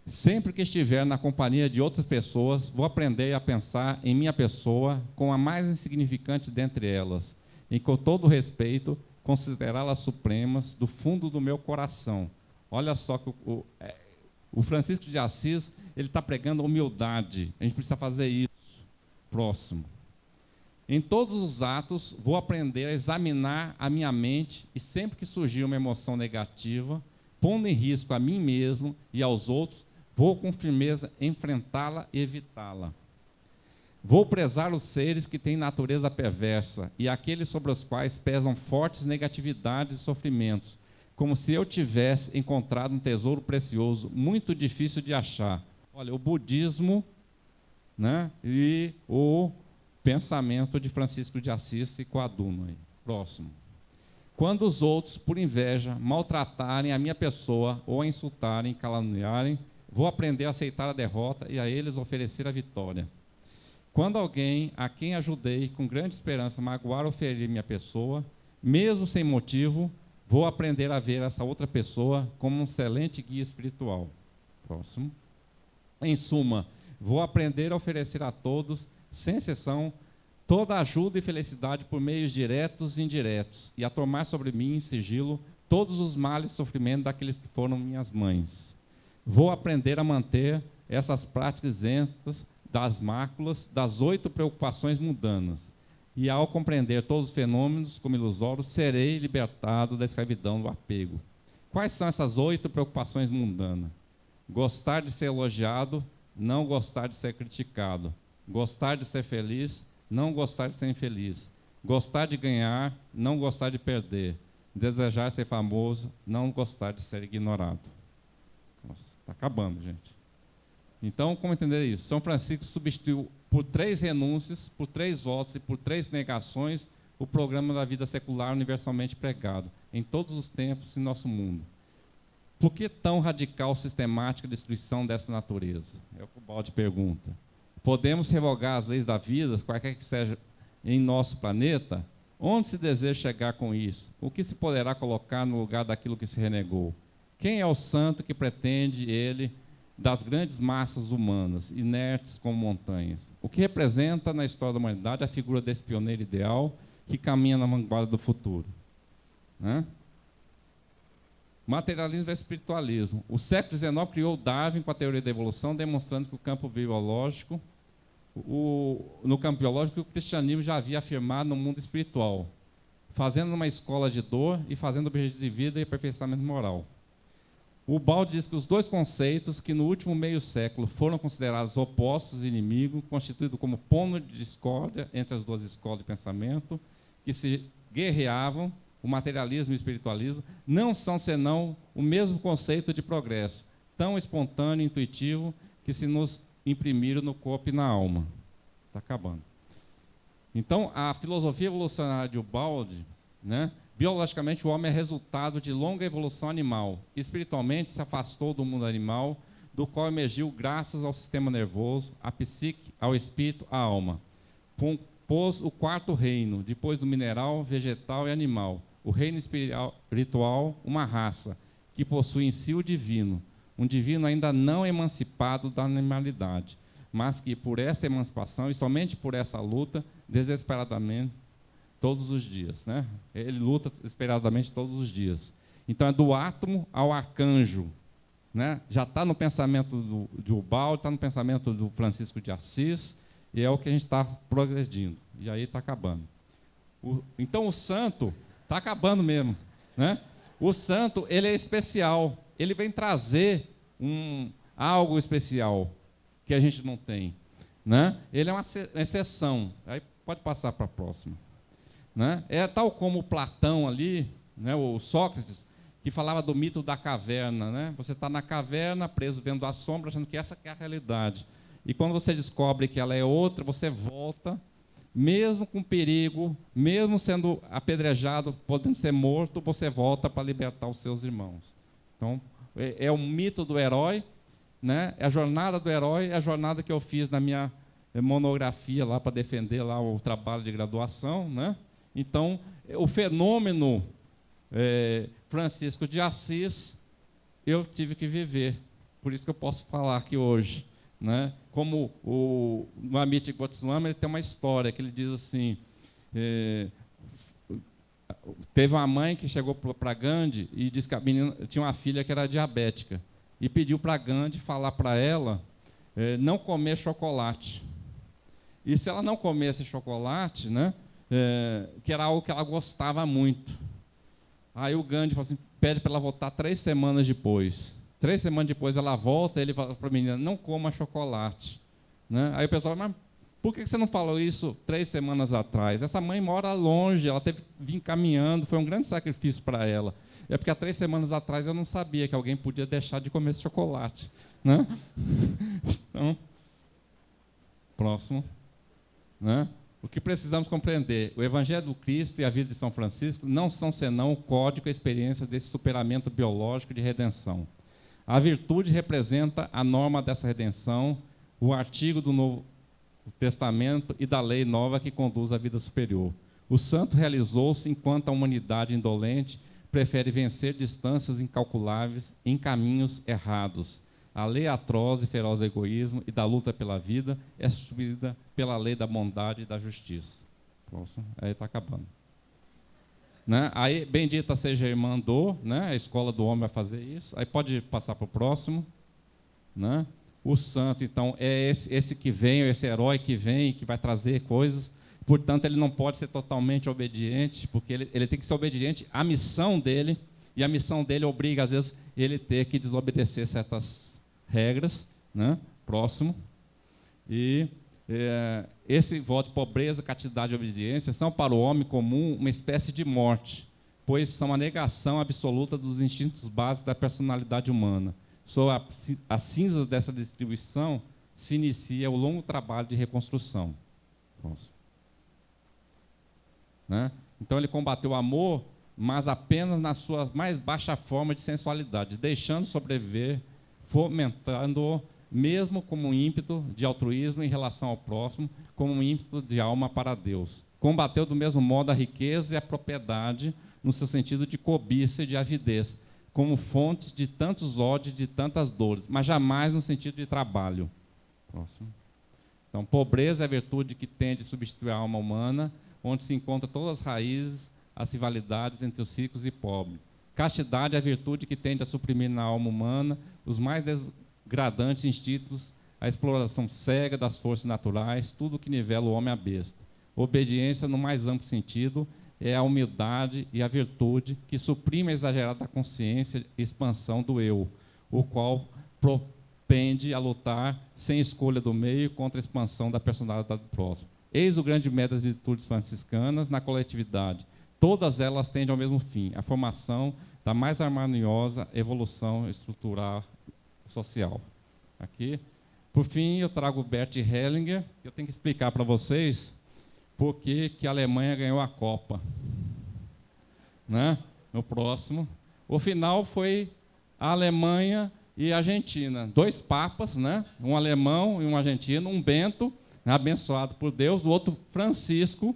Sempre que estiver na companhia de outras pessoas, vou aprender a pensar em minha pessoa como a mais insignificante dentre elas, e com todo respeito, considerá-las supremas do fundo do meu coração. Olha só que o Francisco de Assis, ele está pregando humildade. A gente precisa fazer isso. Próximo. Em todos os atos, vou aprender a examinar a minha mente e sempre que surgir uma emoção negativa, pondo em risco a mim mesmo e aos outros, vou com firmeza enfrentá-la e evitá-la. Vou prezar os seres que têm natureza perversa e aqueles sobre os quais pesam fortes negatividades e sofrimentos, como se eu tivesse encontrado um tesouro precioso, muito difícil de achar. Olha, o budismo, né, e o pensamento de Francisco de Assis e coadunam aí. Próximo. Quando os outros, por inveja, maltratarem a minha pessoa ou a insultarem, caluniarem, vou aprender a aceitar a derrota e a eles oferecer a vitória. Quando alguém a quem ajudei com grande esperança magoar ou ferir minha pessoa, mesmo sem motivo, vou aprender a ver essa outra pessoa como um excelente guia espiritual. Próximo. Em suma, vou aprender a oferecer a todos, sem exceção, toda ajuda e felicidade por meios diretos e indiretos, e a tomar sobre mim, em sigilo, todos os males e sofrimentos daqueles que foram minhas mães. Vou aprender a manter essas práticas isentas das máculas das 8 preocupações mundanas. E ao compreender todos os fenômenos como ilusórios, serei libertado da escravidão do apego. Quais são essas 8 preocupações mundanas? Gostar de ser elogiado, não gostar de ser criticado. Gostar de ser feliz, não gostar de ser infeliz. Gostar de ganhar, não gostar de perder. Desejar ser famoso, não gostar de ser ignorado. Nossa, está acabando, gente. Então, como entender isso? São Francisco substituiu por 3 renúncias, por 3 votos e por 3 negações o programa da vida secular universalmente pregado, em todos os tempos em nosso mundo. Por que tão radical, sistemática destruição dessa natureza? É o que o Baldi pergunta. Podemos revogar as leis da vida, qualquer que seja em nosso planeta? Onde se deseja chegar com isso? O que se poderá colocar no lugar daquilo que se renegou? Quem é o santo que pretende ele das grandes massas humanas, inertes como montanhas? O que representa na história da humanidade a figura desse pioneiro ideal que caminha na vanguarda do futuro? Materialismo e espiritualismo. O século XIX criou Darwin com a teoria da evolução, demonstrando que o campo biológico, no campo biológico, o cristianismo já havia afirmado no mundo espiritual, fazendo uma escola de dor e fazendo objetivo de vida e aperfeiçoamento moral. O Baldi diz que os 2 conceitos que no último meio século foram considerados opostos e inimigos, constituídos como ponto de discórdia entre as 2 escolas de pensamento, que se guerreavam, o materialismo e o espiritualismo, não são senão o mesmo conceito de progresso, tão espontâneo e intuitivo que se nos imprimiram no corpo e na alma. Está acabando. Então, a filosofia evolucionária de Baldi, biologicamente o homem é resultado de longa evolução animal. Espiritualmente se afastou do mundo animal, do qual emergiu graças ao sistema nervoso, à psique, ao espírito, à alma. Pôs o 4º reino, depois do mineral, vegetal e animal. O reino espiritual, uma raça, que possui em si o divino, um divino ainda não emancipado da animalidade, mas que por essa emancipação e somente por essa luta, desesperadamente, todos os dias. Ele luta desesperadamente todos os dias. Então, é do átomo ao arcanjo. Já está no pensamento de Ubaldi, está no pensamento do Francisco de Assis, e é o que a gente está progredindo. E aí está acabando. Então, o santo está acabando mesmo. O santo, ele é especial. Ele vem trazer algo especial que a gente não tem. Ele é uma exceção. Aí pode passar para a próxima. É tal como o Platão ali, o Sócrates, que falava do mito da caverna. Você está na caverna, preso vendo a sombra, achando que essa que é a realidade. E quando você descobre que ela é outra, você volta, mesmo com perigo, mesmo sendo apedrejado, podendo ser morto, você volta para libertar os seus irmãos. Então, é o mito do herói, é a jornada do herói, é a jornada que eu fiz na minha monografia lá para defender lá o trabalho de graduação. Então, o fenômeno Francisco de Assis, eu tive que viver. Por isso que eu posso falar aqui hoje. Como o Amit Goswami, ele tem uma história que ele diz assim, teve uma mãe que chegou para Gandhi e disse que a menina tinha uma filha que era diabética e pediu para Gandhi falar para ela não comer chocolate. E se ela não comesse chocolate, que era algo que ela gostava muito. Aí o Gandhi falou assim, pede para ela voltar 3 semanas depois. 3 semanas depois ela volta e ele fala para a menina, não coma chocolate. Aí o pessoal fala, mas por que você não falou isso 3 semanas atrás? Essa mãe mora longe, ela teve que vir caminhando, foi um grande sacrifício para ela. É porque há 3 semanas atrás eu não sabia que alguém podia deixar de comer esse chocolate. Então, próximo. O que precisamos compreender? O Evangelho do Cristo e a vida de São Francisco não são senão o código e a experiência desse superamento biológico de redenção. A virtude representa a norma dessa redenção, o artigo do Novo Testamento e da lei nova que conduz à vida superior. O santo realizou-se enquanto a humanidade indolente prefere vencer distâncias incalculáveis em caminhos errados. A lei atroz e feroz do egoísmo e da luta pela vida é substituída pela lei da bondade e da justiça. Próximo. Aí está acabando. Aí, bendita seja a irmã Dor, a escola do homem vai fazer isso. Aí pode passar para o próximo. O santo, então, é esse que vem, esse herói que vem, que vai trazer coisas. Portanto, ele não pode ser totalmente obediente, porque ele tem que ser obediente à missão dele, e a missão dele obriga, às vezes, ele ter que desobedecer certas regras. Próximo. E esse voto de pobreza, castidade e obediência são para o homem comum uma espécie de morte, pois são a negação absoluta dos instintos básicos da personalidade humana. Sobre as cinzas dessa distribuição se inicia o longo trabalho de reconstrução. Né? Então ele combateu o amor, mas apenas na sua mais baixa forma de sensualidade, deixando sobreviver, fomentando-o mesmo como um ímpeto de altruísmo em relação ao próximo, como um ímpeto de alma para Deus. Combateu do mesmo modo a riqueza e a propriedade, no seu sentido de cobiça e de avidez, como fontes de tantos ódios e de tantas dores, mas jamais no sentido de trabalho. Próximo. Então, pobreza é a virtude que tende a substituir a alma humana, onde se encontram todas as raízes, as rivalidades entre os ricos e pobres. Castidade é a virtude que tende a suprimir na alma humana os mais degradantes instintos, a exploração cega das forças naturais, tudo que nivela o homem à besta. Obediência, no mais amplo sentido, é a humildade e a virtude que suprime a exagerada consciência e expansão do eu, o qual propende a lutar sem escolha do meio contra a expansão da personalidade do próximo. Eis o grande mérito das virtudes franciscanas na coletividade. Todas elas tendem ao mesmo fim, a formação da mais harmoniosa evolução estrutural social. Aqui, por fim, eu trago Bert Hellinger, que eu tenho que explicar para vocês por que a Alemanha ganhou a Copa. Né? No próximo. O final foi a Alemanha e a Argentina. 2 papas, né? Um alemão e um argentino, um Bento, abençoado por Deus, o outro Francisco,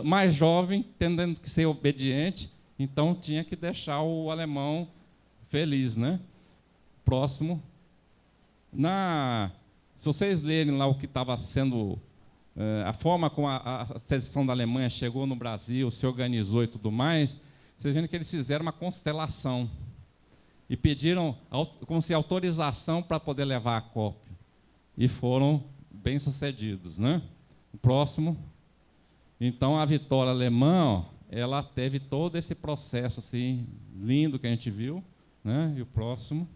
mais jovem, tendo que ser obediente, então tinha que deixar o alemão feliz. Né? Próximo. Se vocês lerem lá o que estava sendo... a forma como a secessão da Alemanha chegou no Brasil, se organizou e tudo mais, vocês veem que eles fizeram uma constelação e pediram como se autorização para poder levar a Copa. E foram bem-sucedidos. Né? O próximo. Então, a vitória alemã, ela teve todo esse processo assim, lindo que a gente viu. Né? E o próximo.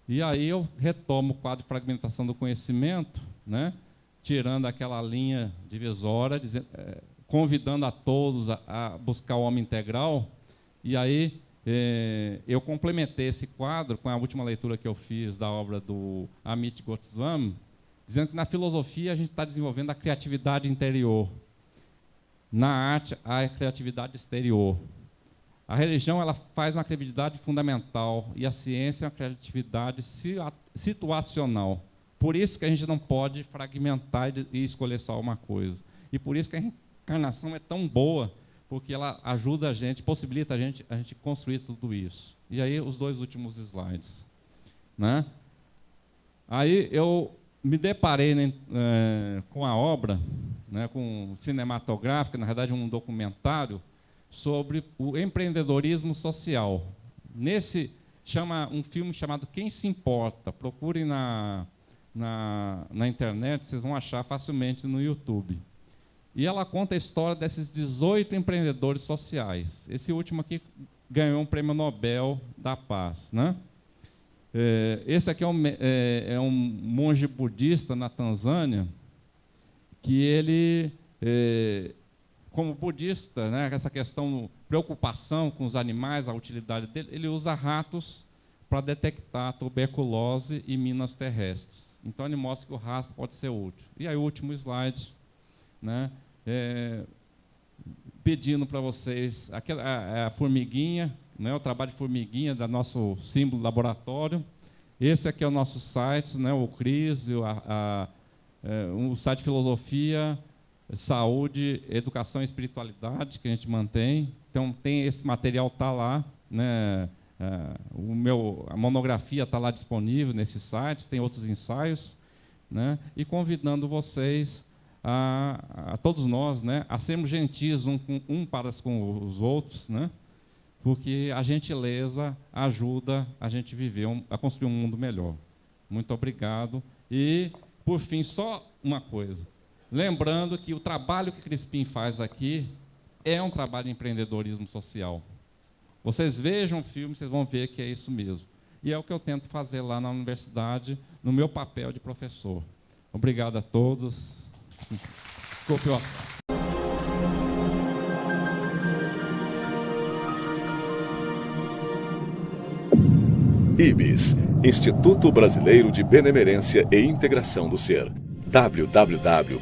E aí eu retomo o quadro de fragmentação do conhecimento, né? Tirando aquela linha divisória, convidando a todos a buscar o homem integral. E aí eu complementei esse quadro com a última leitura que eu fiz da obra do Amit Goswami, dizendo que na filosofia a gente está desenvolvendo a criatividade interior. Na arte, a criatividade exterior. A religião ela faz uma criatividade fundamental e a ciência é uma criatividade situacional. Por isso que a gente não pode fragmentar e escolher só uma coisa. E por isso que a reencarnação é tão boa, porque ela ajuda a gente, possibilita a gente construir tudo isso. E aí, os 2 últimos slides. Né? Aí eu me deparei com a obra, né, com cinematográfica, na verdade um documentário, sobre o empreendedorismo social. Chama um filme chamado Quem se Importa? Procurem na internet, vocês vão achar facilmente no YouTube. E ela conta a história desses 18 empreendedores sociais. Esse último aqui ganhou um prêmio Nobel da Paz. Né? Esse aqui é um monge budista na Tanzânia, que ele, como budista, né, essa questão, preocupação com os animais, a utilidade dele, ele usa ratos para detectar tuberculose e minas terrestres. Então, ele mostra que o rastro pode ser útil. E aí, o último slide, né, pedindo para vocês, a formiguinha, né, o trabalho de formiguinha do nosso símbolo laboratório. Esse aqui é o nosso site, né, o CRIS, o site Filosofia, Saúde, Educação e Espiritualidade, que a gente mantém. Então, tem esse material, está lá, né, a monografia está lá disponível nesses sites, tem outros ensaios, né, e convidando vocês, a todos nós, né, a sermos gentis um para com os outros, né, porque a gentileza ajuda a gente viver, a construir um mundo melhor. Muito obrigado. E, por fim, só uma coisa. Lembrando que o trabalho que Crispim faz aqui é um trabalho de empreendedorismo social. Vocês vejam o filme, vocês vão ver que é isso mesmo. E é o que eu tento fazer lá na universidade, no meu papel de professor. Obrigado a todos. Desculpe, ó. Ibis. Instituto Brasileiro de Benemerência e Integração do Ser. www.ibis.org